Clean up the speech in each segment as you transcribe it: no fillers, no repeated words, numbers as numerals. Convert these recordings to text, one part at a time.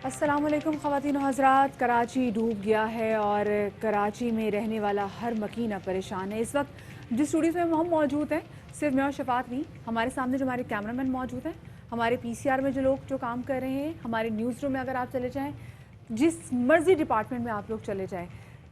السلام علیکم خواتین و حضرات. کراچی ڈوب گیا ہے اور کراچی میں رہنے والا ہر مکینہ پریشان ہے. اس وقت جس اسٹوڈیوز میں ہم موجود ہیں صرف میں اور شفاعت نہیں، ہمارے سامنے جو ہمارے کیمرہ مین موجود ہیں، ہمارے پی سی آر میں جو لوگ جو کام کر رہے ہیں، ہمارے نیوز روم میں اگر آپ چلے جائیں، جس مرضی ڈپارٹمنٹ میں آپ لوگ چلے جائیں،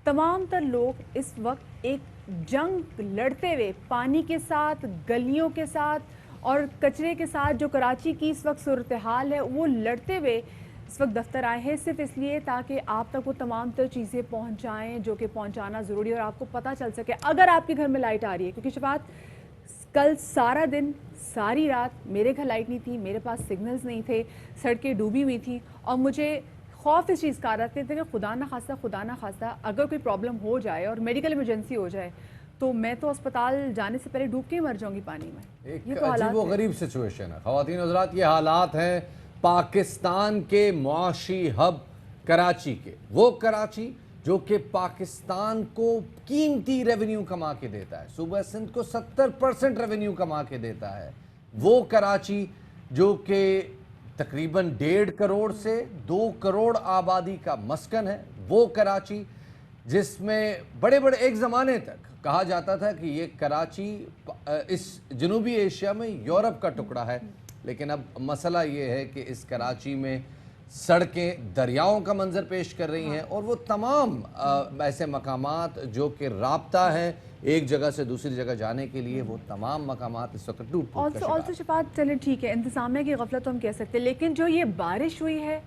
تمام تر لوگ اس وقت ایک جنگ لڑتے ہوئے پانی کے ساتھ، گلیوں کے ساتھ اور کچرے کے ساتھ جو کراچی کی اس وقت صورتحال ہے وہ لڑتے ہوئے اس وقت دفتر آئے ہیں، صرف اس لیے تاکہ آپ تک وہ تمام تر چیزیں پہنچائیں جو کہ پہنچانا ضروری ہے اور آپ کو پتہ چل سکے اگر آپ کے گھر میں لائٹ آ رہی ہے. کیونکہ شفاعت کل سارا دن ساری رات میرے گھر لائٹ نہیں تھی، میرے پاس سگنلز نہیں تھے، سڑکیں ڈوبی ہوئی تھیں اور مجھے خوف اس چیز کا آ رہا تھا کہ خدا نہ خواستہ اگر کوئی پرابلم ہو جائے اور میڈیکل ایمرجنسی ہو جائے تو میں تو اسپتال جانے سے پہلے ڈوب کے ہی مر جاؤں گی پانی میں. ایک عجیب و غریب سچویشن ہے خواتین حضرات. یہ حالات ہیں پاکستان کے معاشی ہب کراچی کے. وہ کراچی جو کہ پاکستان کو قیمتی ریونیو کما کے دیتا ہے، صوبہ سندھ کو 70% ریونیو کما کے دیتا ہے. وہ کراچی جو کہ تقریباً 1.5 کروڑ سے 2 کروڑ آبادی کا مسکن ہے. وہ کراچی جس میں بڑے ایک زمانے تک کہا جاتا تھا کہ یہ کراچی اس جنوبی ایشیا میں یورپ کا ٹکڑا ہے، لیکن اب مسئلہ یہ ہے کہ اس کراچی میں سڑکیں دریاؤں کا منظر پیش کر رہی ہیں اور وہ تمام ایسے مقامات جو کہ رابطہ ہیں ایک جگہ سے دوسری جگہ جانے کے لیے، وہ تمام مقامات اس وقت ٹوٹ کا شکار. آلسو شفاعت چلیں ٹھیک ہے، انتظامیہ کی غفلت تو ہم کہہ سکتے ہیں، لیکن جو یہ بارش ہوئی ہے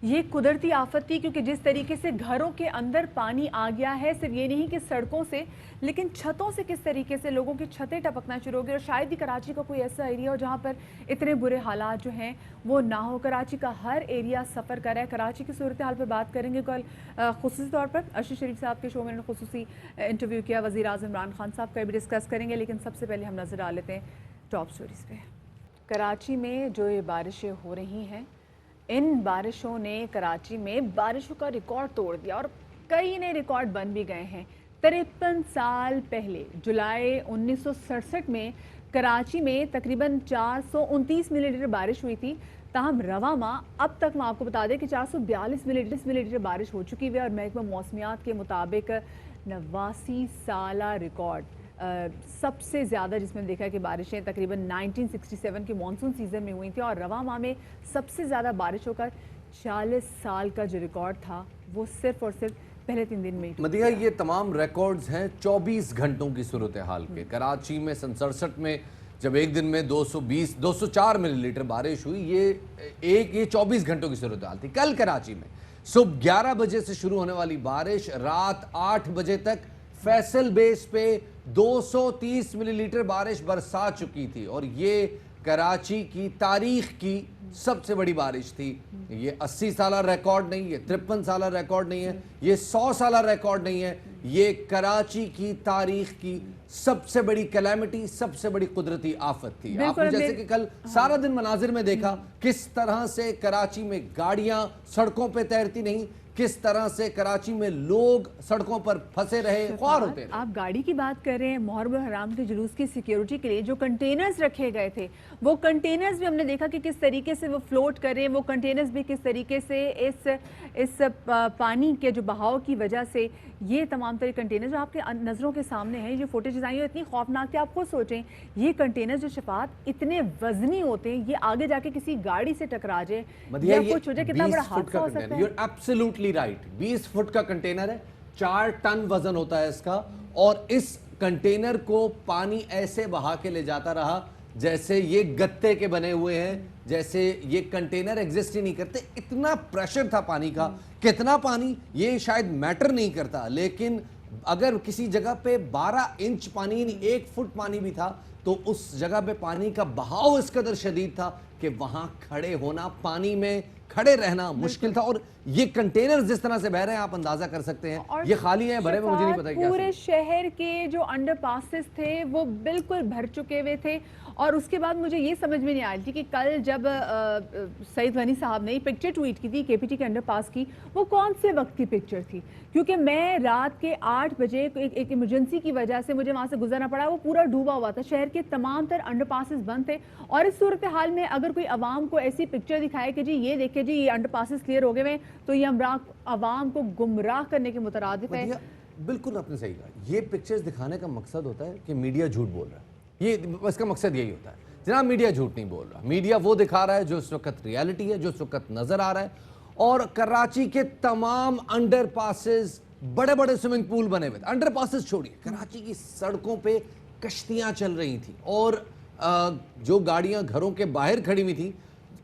یہ قدرتی آفت تھی. کیونکہ جس طریقے سے گھروں کے اندر پانی آ گیا ہے، صرف یہ نہیں کہ سڑکوں سے لیکن چھتوں سے کس طریقے سے لوگوں کی چھتیں ٹپکنا شروع ہو گئی. اور شاید ہی کراچی کا کوئی ایسا ایریا ہو جہاں پر اتنے برے حالات جو ہیں وہ نہ ہو. کراچی کا ہر ایریا سفر کر رہا ہے. کراچی کی صورتحال پہ بات کریں گے. کل خصوصی طور پر ارشد شریف صاحب کے شو میں انہوں نے خصوصی انٹرویو کیا، وزیر اعظم عمران خان صاحب کا بھی ڈسکس کریں گے. لیکن سب سے پہلے ہم نظر ڈال لیتے ہیں ٹاپ سٹوریز پہ. کراچی میں جو یہ بارشیں ہو رہی ہیں، ان بارشوں نے کراچی میں بارشوں کا ریکارڈ توڑ دیا اور کئی نئے ریکارڈ بن بھی گئے ہیں. 53 سال پہلے جولائی 1967 میں کراچی میں تقریباً 429 ملی لیٹر بارش ہوئی تھی. تاہم رواں ماہ اب تک میں آپ کو بتا دیں کہ 442 ملی لیٹر بارش ہو چکی ہے اور محکمہ موسمیات کے مطابق 89 سالہ ریکارڈ سب سے زیادہ جس میں دیکھا ہے کہ بارشیں تقریباً 1967 کے مانسون سیزن میں ہوئی تھیں اور رواں ماہ میں سب سے زیادہ بارش ہو کر 40 سال کا جو ریکارڈ تھا وہ صرف اور صرف پہلے 3 دن میں ہی. مدیحہ یہ تمام ریکارڈز ہیں 24 گھنٹوں کی صورتحال کے. کراچی میں 67 میں جب ایک دن میں 204 ملی لیٹر بارش ہوئی، یہ 24 گھنٹوں کی صورتحال تھی. کل کراچی میں صبح 11 بجے سے شروع ہونے والی بارش رات 8 بجے تک فیصل بیس پہ 230 ملی لیٹر بارش برسا چکی تھی اور یہ کراچی کی تاریخ کی سب سے بڑی بارش تھی. یہ 80 سالہ ریکارڈ نہیں، یہ 53 سالہ ریکارڈ نہیں ہے، یہ 100 سالہ ریکارڈ نہیں ہے. یہ کراچی کی تاریخ کی سب سے بڑی کلیمٹی، سب سے بڑی قدرتی آفت تھی. آپ نے جیسے کہ کل سارا دن مناظر میں دیکھا کس طرح سے کراچی میں گاڑیاں سڑکوں پہ تیرتی نہیں، کس طرح سے کراچی میں لوگ سڑکوں پر پھنسے رہے، خوار ہوتے رہے. آپ گاڑی کی بات کر رہے ہیں. محرم الحرام کے جلوس کی سیکیورٹی کے لیے جو کنٹینرز رکھے گئے تھے، وہ کنٹینرز بھی ہم نے دیکھا کہ کس طریقے سے وہ فلوٹ کر رہے ہیں. وہ کنٹینرز بھی کس طریقے سے اس پانی کے جو بہاؤ کی وجہ سے یہ تمام تر کنٹینرز جو آپ کے نظروں کے سامنے ہیں، یہ فوٹیجز آئی ہیں اتنی خوفناک تھی. آپ خود سوچیں یہ کنٹینرز جو شفاعت اتنے وزنی ہوتے ہیں، یہ آگے جا کے کسی گاڑی سے ٹکرا جائے یا کچھ ہو جائے، کتنا بڑا حادثہ ہو سکتا ہے. You're absolutely right. 20 فٹ کا کنٹینر ہے، 4 ٹن وزن ہوتا ہے اس کا، اور اس کنٹینر کو پانی ایسے بہا کے لے جاتا رہا جیسے یہ گتے کے بنے ہوئے ہیں، جیسے یہ کنٹینر ایگزسٹ ہی نہیں کرتے. اتنا پریشر تھا پانی کا. کتنا پانی یہ شاید میٹر نہیں کرتا، لیکن اگر کسی جگہ پہ 12 انچ پانی یعنی 1 فٹ پانی بھی تھا تو اس جگہ پہ پانی کا بہاؤ اس قدر شدید تھا کہ وہاں کھڑے ہونا، پانی میں کھڑے رہنا مشکل تھا. اور یہ کنٹینر جس طرح سے بہ رہے ہیں آپ اندازہ کر سکتے ہیں. یہ خالی ہیں، بھرے میں مجھے نہیں پتا کیا. پورے شہر کے جو انڈر پاسز تھے وہ بالکل بھر چکے ہوئے تھے اور اس کے بعد مجھے یہ سمجھ میں نہیں آئی تھی کہ کل جب سعید غنی صاحب نے پکچر ٹویٹ کی تھی کے پی ٹی کے انڈر پاس کی، وہ کون سے وقت کی پکچر تھی؟ کیونکہ میں رات کے 8 بجے ایک ایمرجنسی کی وجہ سے مجھے وہاں سے گزرنا پڑا، وہ پورا ڈوبا ہوا تھا، شہر کے تمام تر انڈر پاسز بند تھے، اور اس صورتحال میں اگر کوئی عوام کو ایسی پکچر دکھائے کہ جی یہ دیکھیں جی یہ انڈر پاسز کلیئر ہو گئے ہیں، تو یہ عوام کو گمراہ کرنے کے مترادف ہے۔ بالکل آپ نے صحیح کہا، یہ پکچرز دکھانے کا مقصد ہوتا ہے کہ میڈیا جھوٹ بول رہا ہے، یہ اس کا مقصد یہی ہوتا ہے۔ جناب میڈیا جھوٹ نہیں بول رہا، میڈیا وہ دکھا رہا ہے جو اس وقت ریالٹی ہے، جو اس وقت نظر آ رہا ہے، اور کراچی کے تمام انڈر پاسز، بڑے بڑے سوئمنگ پول بنے ہوئے تھے، انڈر پاسز چھوڑیے، کراچی کی سڑکوں پہ کشتیاں چل رہی تھیں، اور جو گاڑیاں گھروں کے باہر کھڑی ہوئی تھیں،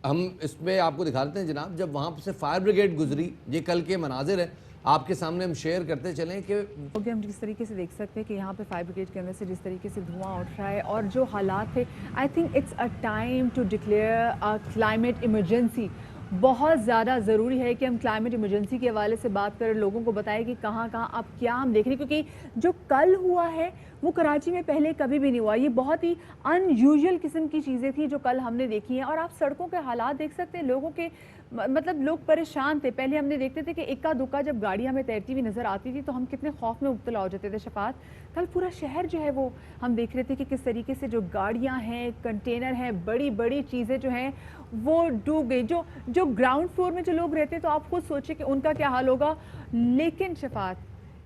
ہم اس میں آپ کو دکھا دیتے ہیں جناب، جب وہاں سے فائر بریگیڈ گزری، یہ کل کے مناظر ہیں، آپ کے سامنے ہم شیئر کرتے چلیں کہ ہم جس طریقے سے دیکھ سکتے ہیں کہ یہاں پہ فائر بریگیڈ کے اندر سے جس طریقے سے دھواں اٹھ رہا ہے، اور جو حالات تھے، I think it's a time to declare climate emergency. بہت زیادہ ضروری ہے کہ ہم کلائمیٹ ایمرجنسی کے حوالے سے بات کریں، لوگوں کو بتائیں کہ کہاں کہاں اب کیا ہم دیکھ رہے ہیں، کیونکہ جو کل ہوا ہے وہ کراچی میں پہلے کبھی بھی نہیں ہوا، یہ بہت ہی ان یوزول قسم کی چیزیں تھیں جو کل ہم نے دیکھی ہیں۔ اور آپ سڑکوں کے حالات دیکھ سکتے ہیں، لوگوں کے مطلب لوگ پریشان تھے۔ پہلے ہم نے دیکھتے تھے کہ اکا دکا جب گاڑیاں ہمیں تیرتی ہوئی نظر آتی تھی تو ہم کتنے خوف میں مبتلا ہو جاتے تھے شفاعت۔ کل پورا شہر جو ہے وہ ہم دیکھ رہے تھے کہ کس طریقے سے جو گاڑیاں ہیں، کنٹینر ہیں، بڑی بڑی چیزیں جو ہیں وہ ڈوب گئی۔ جو گراؤنڈ فلور میں جو لوگ رہتے تو آپ خود سوچیں کہ ان کا کیا حال ہوگا۔ لیکن شفاعت،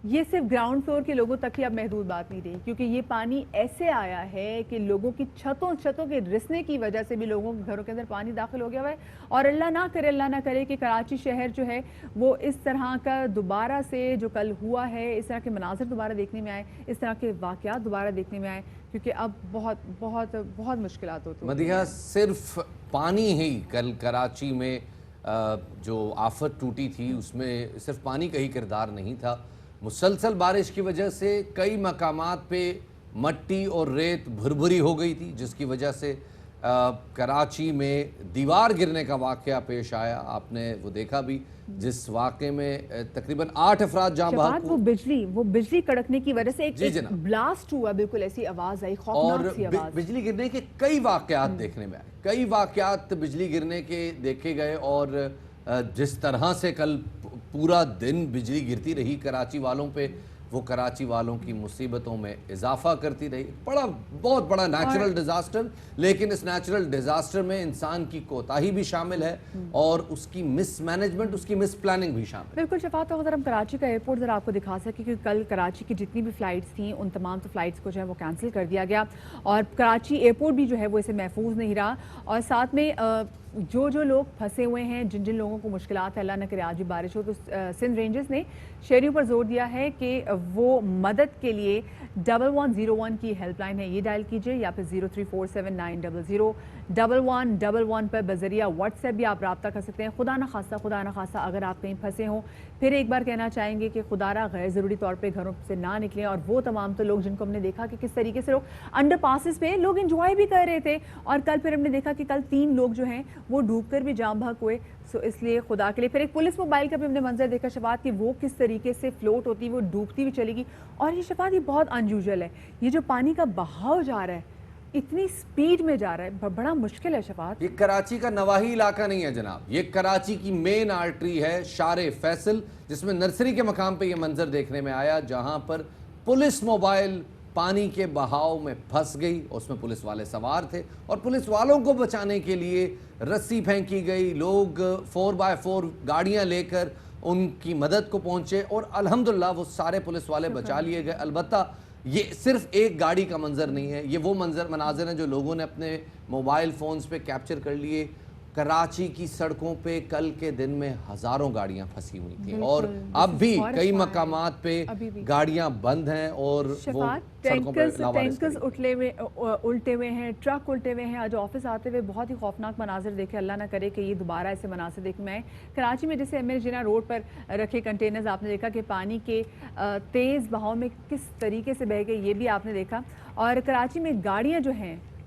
یہ صرف گراؤنڈ فلور کے لوگوں تک ہی اب محدود بات نہیں رہی، کیونکہ یہ پانی ایسے آیا ہے کہ لوگوں کی چھتوں کے رسنے کی وجہ سے بھی لوگوں کے گھروں کے اندر پانی داخل ہو گیا ہوا ہے۔ اور اللہ نہ کرے کہ کراچی شہر جو ہے وہ اس طرح کا دوبارہ سے جو کل ہوا ہے، اس طرح کے مناظر دوبارہ دیکھنے میں آئے، اس طرح کے واقعات دوبارہ دیکھنے میں آئے، کیونکہ اب بہت بہت بہت مشکلات ہوتی ہیں۔ مدیحہ، صرف پانی ہی کل کراچی میں جو آفت ٹوٹی تھی اس میں صرف پانی کا ہی کردار نہیں تھا، مسلسل بارش کی وجہ سے کئی مقامات پہ مٹی اور ریت بھربھری ہو گئی تھی، جس کی وجہ سے کراچی میں دیوار گرنے کا واقعہ پیش آیا۔ آپ نے وہ دیکھا بھی، جس واقعے میں تقریباً 8 افراد جاں بحق ہوئے۔ وہ بجلی کڑکنے کی وجہ سے ایک بلاسٹ ہوا، بالکل ایسی آواز آئی، خوفناک سی آواز۔ اور بجلی گرنے کے کئی واقعات دیکھنے میں آئے، کئی واقعات بجلی گرنے کے دیکھے گئے، اور جس طرح سے کل پورا دن بجلی گرتی رہی کراچی والوں پہ، وہ کراچی والوں کی مصیبتوں میں اضافہ کرتی رہی۔ بہت بڑا نیچرل ڈیزاسٹر، لیکن اس نیچرل ڈیزاسٹر میں انسان کی کوتاہی بھی شامل ہے، اور اس کی مس مینجمنٹ، اس کی مس پلاننگ بھی شامل ہے۔ بالکل شفاعت، اگر ہم کراچی کا ایئرپورٹ ذرا آپ کو دکھا سکیں، کیونکہ کل کراچی کی جتنی بھی فلائٹس تھیں ان تمام تو فلائٹس کو جو ہے وہ کینسل کر دیا گیا، اور کراچی ایئرپورٹ بھی جو ہے وہ اسے محفوظ نہیں رہا، اور ساتھ میں جو لوگ پھنسے ہوئے ہیں، جن لوگوں کو مشکلات ہے، اللہ نہ کرے آج بھی بارش ہو، تو سندھ رینجرز نے شہریوں پر زور دیا ہے کہ وہ مدد کے لیے 1101 کی ہیلپ لائن ہے، یہ ڈائل کیجئے، یا پھر 0347900111 پر بذریعہ واٹس ایپ بھی آپ رابطہ کر سکتے ہیں۔ خدا نہ خواستہ اگر آپ کہیں پھنسے ہوں، پھر ایک بار کہنا چاہیں گے کہ خدا را غیر ضروری طور پہ گھروں سے نہ نکلیں، اور وہ تمام تو لوگ جن کو ہم نے دیکھا کہ کس طریقے سے لوگ انڈر پاسز پہ لوگ انجوائے بھی کر رہے تھے، اور کل پھر ہم نے دیکھا کہ کل 3 لوگ جو ہیں وہ ڈوب کر بھی جاں بحق ہوئے۔ سو اس لیے خدا کے لیے، پھر ایک پولیس موبائل کا بھی ہم نے منظر دیکھا شفاعت، کہ وہ کس طریقے سے فلوٹ ہوتی، وہ ڈوبتی بھی چلے گی، اور یہ شفاعت یہ بہت انیوژل ہے، یہ جو پانی کا بہاؤ جا رہا ہے اتنی سپیڈ میں جا رہا ہے، بڑا مشکل ہے شفاعت۔ یہ کراچی کا نواحی علاقہ نہیں ہے جناب، یہ کراچی کی مین آرٹری ہے، شارع فیصل، جس میں نرسری کے مقام پہ یہ منظر دیکھنے میں آیا، جہاں پر پولیس موبائل پانی کے بہاؤ میں پھنس گئی، اس میں پولیس والے سوار تھے، اور پولیس والوں کو بچانے کے لیے رسی پھینکی گئی، لوگ 4x4 گاڑیاں لے کر ان کی مدد کو پہنچے، اور الحمدللہ وہ سارے پولیس والے بچا لیے گئے۔ البتہ یہ صرف ایک گاڑی کا منظر نہیں ہے، یہ وہ مناظر ہیں جو لوگوں نے اپنے موبائل فونز پہ کیپچر کر لیے۔ کراچی کی سڑکوں پہ کل کے دن میں ہزاروں گاڑیاں پھنسی ہوئی تھیں، اور اب بھی کئی مقامات پہ گاڑیاں بند ہیں، اور وہ سڑکوں پہ ٹینکرز الٹے ہوئے ہیں، ٹرک الٹے ہوئے ہیں۔ آج آفس آتے ہوئے بہت ہی خوفناک مناظر دیکھے، اللہ نہ کرے کہ یہ دوبارہ ایسے مناظر دیکھنے میں آئے۔ کراچی میں جیسے ML جناح روڈ پر رکھے کنٹینرز آپ نے دیکھا کہ پانی کے تیز بہاؤ میں کس طریقے سے بہہ گئے، یہ بھی آپ نے دیکھا۔ اور کراچی میں گاڑیاں جو ہیں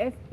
FP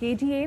KDA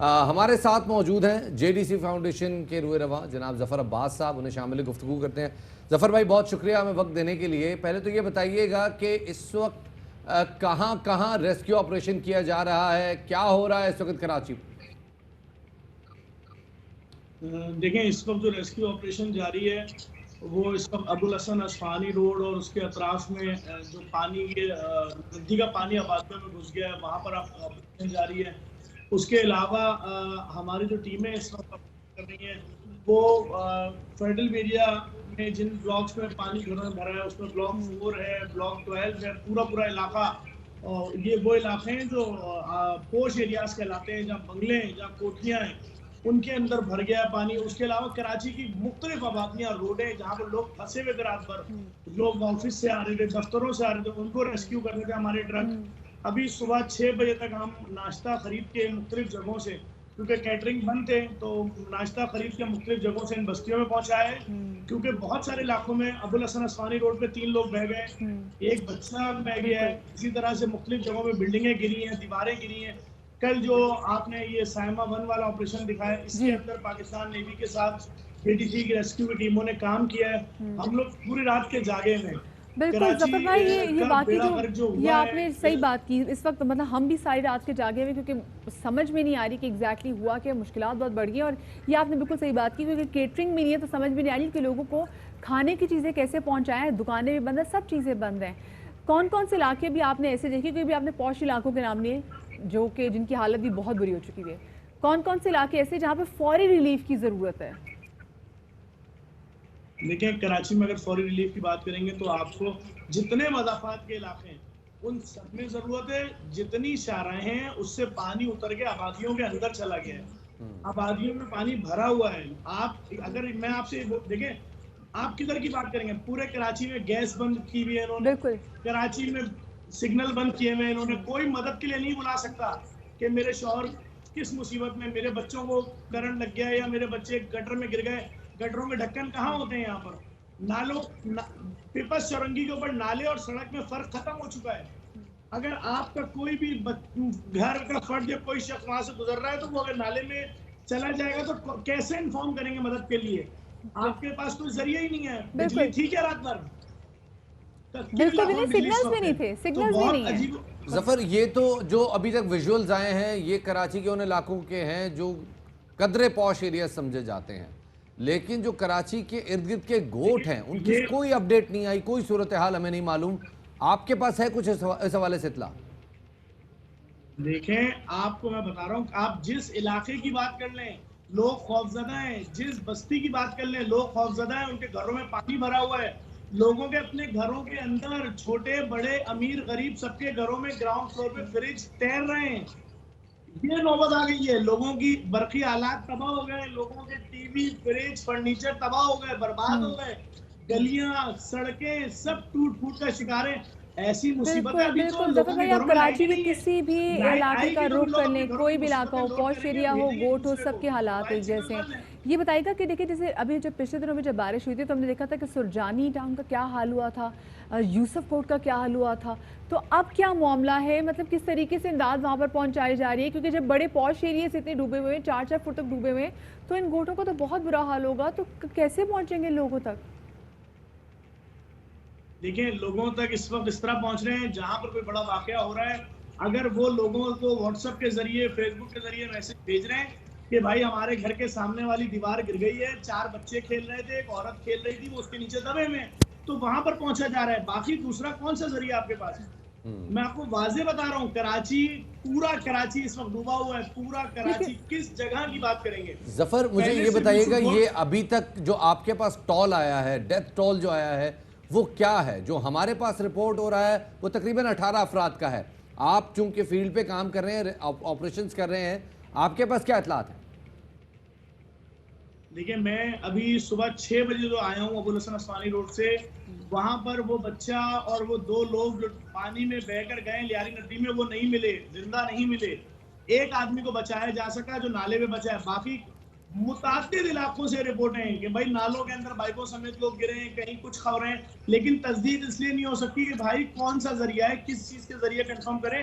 ہمارے ساتھ موجود ہیں JDC فاؤنڈیشن کے روح رواں جناب ظفر عباس صاحب، انہیں شامل گفتگو کرتے ہیں۔ ظفر بھائی بہت شکریہ ہمیں وقت دینے کے لیے۔ پہلے تو یہ بتائیے گا کہ اس وقت کہاں کہاں ریسکیو آپریشن کیا جا رہا ہے، کیا ہو رہا ہے اس وقت کراچی؟ دیکھیں اس وقت جو ریسکیو آپریشن جاری ہے وہ اس وقت ابوالحسن اصفہانی روڈ اور اس کے اطراف میں جو پانی ندی کا پانی آبادیوں میں گھس گیا ہے وہاں پر آپریشن جاری ہے۔ اس کے علاوہ ہماری جو ٹیمیں اس وقت کر رہی ہیں وہ فیڈرل ایریا میں جن بلاکس میں پانی گھروں میں بھرا ہے اس میں بلاک 4 ہے، بلاک 12 ہے، پورا علاقہ یہ وہ علاقے ہیں جو پوش ایریاز کہلاتے ہیں، جہاں بنگلے ہیں، جہاں کوٹھیاں ہیں، ان کے اندر بھر گیا ہے پانی۔ اس کے علاوہ کراچی کی مختلف آبادیاں، روڈیں جہاں پر لوگ پھنسے ہوئے تھے رات بھر، لوگ آفس سے آ رہے تھے، دفتروں سے آ رہے تھے، ان کو ریسکیو کرنے تھے ہمارے ٹرک۔ ابھی صبح 6 بجے تک ہم ناشتہ خرید کے مختلف جگہوں سے، کیونکہ کیٹرنگ بند تھے تو ناشتہ خرید کے مختلف جگہوں سے ان بستیوں میں پہنچایا ہے، کیونکہ بہت سارے علاقوں میں ابوالحسن اصفہانی روڈ پہ 3 لوگ بہہ گئے، ایک بچہ بہہ گیا ہے، اسی طرح سے مختلف جگہوں میں بلڈنگیں گری ہیں، دیواریں گری ہیں۔ کل جو آپ نے یہ سائمہ 1 والا آپریشن دکھایا، اس کے اندر پاکستان نیوی کے ساتھ JDC کی ریسکیو کی ٹیموں نے کام کیا ہے۔ ہم لوگ پوری رات کے جاگے میں بالکل ظفر بھائی، یہ باقی جو یہ ہوا آپ نے صحیح بات کی۔ اس وقت مطلب ہم بھی ساری رات کے جاگے ہوئے، کیونکہ سمجھ میں نہیں آ رہی کہ ایگزیکٹلی ہوا کہ مشکلات بہت بڑھ گئی ہیں۔ اور یہ آپ نے بالکل صحیح بات کی، کیونکہ کیٹرنگ بھی نہیں ہے تو سمجھ میں نہیں آ رہی کہ لوگوں کو کھانے کی چیزیں کیسے پہنچائیں، دکانیں بھی بند ہیں، سب چیزیں بند ہیں۔ کون کون سے علاقے بھی آپ نے ایسے دیکھے، کیونکہ بھی آپ نے پوش علاقوں کے نام لیے جو کہ جن کی حالت بھی بہت بری ہو چکی ہے، کون کون سے علاقے ایسے جہاں پہ فوری ریلیف کی ضرورت ہے؟ دیکھیں کراچی میں اگر فوری ریلیف کی بات کریں گے تو آپ کو جتنے مضافات کے علاقے ہیں ان سب میں ضرورت ہے۔ جتنی شاہراہیں ہیں اس سے پانی اتر کے آبادیوں کے اندر چلا گیا ہے، آبادیوں میں پانی بھرا ہوا ہے۔ آپ اگر میں آپ سے دیکھیں، آپ کدھر کی بات کریں گے، پورے کراچی میں گیس بند کی ہوئی ہے انہوں نے، بالکل کراچی میں سگنل بند کیے ہوئے انہوں نے، کوئی مدد کے لیے نہیں بلا سکتا کہ میرے شوہر کس مصیبت میں، میرے بچوں کو کرنٹ لگ گیا یا میرے بچے گٹر میں گر گئے۔ گٹروں میں ڈھکن کہاں ہوتے ہیں یہاں پر؟ نالوں پیپس چورنگی کے اوپر نالے اور سڑک میں فرق ختم ہو چکا ہے۔ اگر آپ کا کوئی بھی گھر کا فرد یا کوئی شخص وہاں سے گزر رہا ہے تو وہ اگر نالے میں چلا جائے گا تو کیسے انفارم کریں گے مدد کے لیے؟ آپ کے پاس کوئی ذریعہ ہی نہیں ہے۔ بجلی تھی کیا رات بھر؟ بالکل بھی نہیں، سگنلز بھی نہیں تھے، سگنلز بھی نہیں ہیں۔ ظفر یہ تو جو ابھی تک ویژولز آئے ہیں یہ کراچی کے ان علاقوں کے ہیں جو قدرے پوش ایریا سمجھے جاتے ہیں، لیکن جو کراچی کے ارد گرد کے گوٹ ہیں ان کی کوئی اپڈیٹ نہیں آئی، کوئی صورتحال ہمیں نہیں معلوم۔ آپ کے پاس ہے کچھ اس حوالے سے اطلاع؟ دیکھیں آپ کو میں بتا رہا ہوں، آپ جس علاقے کی بات کر لیں لوگ خوفزدہ ہیں، جس بستی کی بات کر لیں لوگ خوفزدہ ہیں، ان کے گھروں میں پانی بھرا ہوا ہے، لوگوں کے اپنے گھروں کے اندر چھوٹے بڑے امیر غریب سب کے گھروں میں گراؤنڈ فلور پہ فریج تیر رہے ہیں۔ یہ نوبت آ گئی ہے، لوگوں کی برقی آلات تباہ ہو گئے، لوگوں کے ٹی وی فریج فرنیچر تباہ ہو گئے، برباد ہو گئے، گلیاں سڑکیں سب ٹوٹ پھوٹ کا شکار ہیں۔ ایسی مصیبت ہے ابھی تو بالکل ظفر لوگوں کے بھائی، آپ گھروں میں لائٹ کراچی ہی کے نہیں ہے۔ کسی بھی لائٹ علاقے آئے کا گی تو رخ لوگ کر اپنے لیں، گھروں کوئی کی بھی علاقہ ہو، مصیبتیں نوٹ پوش کریں گے، ایریا ہو، بھیجیں گے گوٹ ہو، دوسرے سب کو۔ کے حالات موبائل ایک سگنل جیسے ہیں۔ بند ہے۔ یہ بتائیے گا کہ دیکھیں جیسے ابھی جب پچھلے دنوں میں جب بارش ہوئی تھی تو ہم نے دیکھا تھا کہ سرجانی ٹاؤن کا کیا حال ہوا تھا، یوسف کوٹ کا کیا حال ہوا تھا، تو اب کیا معاملہ ہے؟ مطلب کس طریقے سے امداد وہاں پر پہنچائی جا رہی ہے؟ کیونکہ جب بڑے پوش ایریاز اتنے ڈوبے ہوئے ہیں، 4 فٹ تک ڈوبے ہوئے ہیں، تو ان گوٹوں کا تو بہت برا حال ہوگا، تو کیسے پہنچیں گے لوگوں تک؟ دیکھیں لوگوں تک اس وقت اس طرح پہنچ رہے ہیں جہاں پر کوئی بڑا واقعہ ہو رہا ہے، اگر وہ لوگوں کو واٹس ایپ کے ذریعے فیس بک کے ذریعے میسج بھیج رہے ہیں کہ بھائی ہمارے گھر کے سامنے والی دیوار گر گئی ہے، 4 بچے کھیل رہے تھے، ایک عورت کھیل رہی تھی، وہ اس کے نیچے دبے ہوئے ہیں، تو وہاں پر پہنچا جا رہا ہے۔ باقی دوسرا کون سا ذریعہ آپ کے پاس ہے؟ میں آپ کو واضح بتا رہا ہوں، کراچی پورا کراچی اس وقت ڈوبا ہوا ہے، پورا کراچی۔ کس جگہ کی بات کریں گے؟ ظفر مجھے یہ بتائیے گا، یہ ابھی تک جو آپ کے پاس ٹول آیا ہے، ڈیتھ ٹول جو آیا ہے وہ کیا ہے؟ جو ہمارے پاس رپورٹ ہو رہا ہے وہ تقریباً 18 افراد کا ہے۔ آپ چونکہ فیلڈ پہ کام کر رہے ہیں، آپریشنز کر رہے ہیں، آپ کے پاس کیا اطلاعات ہیں؟ دیکھیں میں ابھی صبح 6 بجے جو آیا ہوں ابوالحسن اصفہانی روڈ سے، وہاں پر وہ بچہ اور وہ 2 لوگ جو پانی میں بہہ کر گئے لیاری ندی میں وہ نہیں ملے، زندہ نہیں ملے۔ ایک آدمی کو بچایا جا سکا جو نالے میں بچا ہے، باقی متعدد علاقوں سے رپورٹیں ہیں کہ بھائی نالوں کے اندر بائکوں سمیت لوگ گرے ہیں، کہیں کچھ خبریں، لیکن تصدیق اس لیے نہیں ہو سکتی کہ بھائی کون سا ذریعہ ہے، کس چیز کے ذریعے کنفرم کریں۔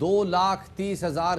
2,30,000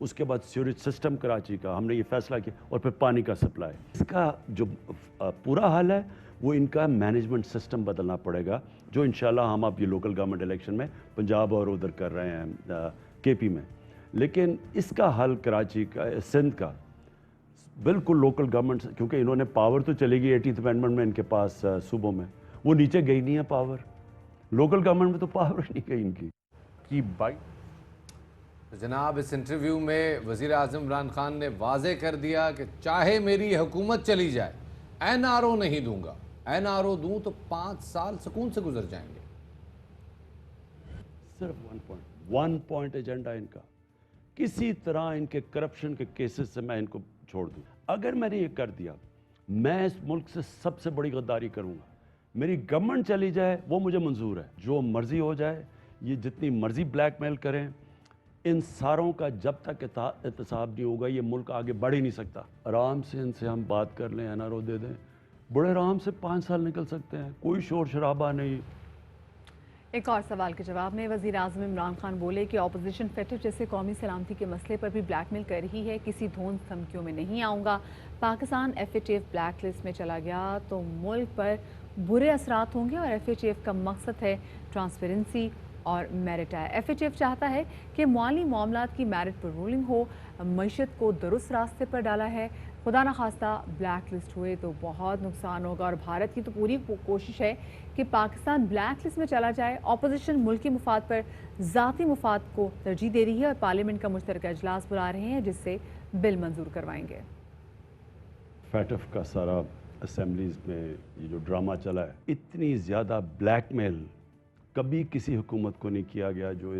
اس کے بعد سیوریج سسٹم کراچی کا ہم نے یہ فیصلہ کیا, اور پھر پانی کا سپلائی. اس کا جو پورا حل ہے وہ ان کا مینجمنٹ سسٹم بدلنا پڑے گا, جو انشاءاللہ ہم اب یہ لوکل گورنمنٹ الیکشن میں پنجاب اور ادھر کر رہے ہیں کے پی میں. لیکن اس کا حل کراچی کا, سندھ کا بالکل لوکل گورنمنٹ, کیونکہ انہوں نے پاور تو چلے گی 80th امینڈمنٹ میں ان کے پاس صوبوں میں, وہ نیچے گئی نہیں ہے پاور. لوکل گورنمنٹ میں تو پاور نہیں گئی ان کی بائٹ. جناب اس انٹرویو میں وزیر اعظم عمران خان نے واضح کر دیا کہ چاہے میری حکومت چلی جائے این آر او نہیں دوں گا, این آر او دوں تو 5 سال سکون سے گزر جائیں گے. صرف ون پوائنٹ ایجنڈا ان کا, کسی طرح ان کے کرپشن کے کیسز سے میں ان کو چھوڑ دوں. اگر میں نے یہ کر دیا, میں اس ملک سے سب سے بڑی غداری کروں گا. میری گورنمنٹ چلی جائے وہ مجھے منظور ہے, جو مرضی ہو جائے, یہ جتنی مرضی بلیک میل کریں, ان ساروں کا جب تک احتساب نہیں ہوگا یہ ملک آگے بڑھ ہی نہیں سکتا. آرام سے ان سے ہم بات کر لیں, این آر او دے دیں, بڑے آرام سے 5 سال نکل سکتے ہیں, کوئی شور شرابہ نہیں. ایک اور سوال کے جواب میں وزیر اعظم عمران خان بولے کہ اپوزیشن فیٹر جیسے قومی سلامتی کے مسئلے پر بھی بلیک میل کر رہی ہے, کسی دھوند دھمکیوں میں نہیں آؤں گا. Pakistan F A T F black list میں چلا گیا تو ملک پر برے اثرات ہوں گے, اور ایف اے ٹی ایف کا مقصد ہے ٹرانسپیرنسی اور میرٹ ہے. ایف اے ٹی ایف چاہتا ہے کہ مالی معاملات کی میرٹ پر رولنگ ہو, معیشت کو درست راستے پر ڈالا ہے. خدا نخواستہ بلیک لسٹ ہوئے تو بہت نقصان ہوگا, اور بھارت کی تو پوری کوشش ہے کہ پاکستان بلیک لسٹ میں چلا جائے. اپوزیشن ملکی مفاد پر ذاتی مفاد کو ترجیح دے رہی ہے, اور پارلیمنٹ کا مشترکہ اجلاس بلا رہے ہیں جس سے بل منظور کروائیں گے. فیٹف کا سارا اسمبلیز میں یہ جو ڈرامہ چلا ہے, اتنی زیادہ بلیک میل کبھی کسی حکومت کو نہیں کیا گیا جو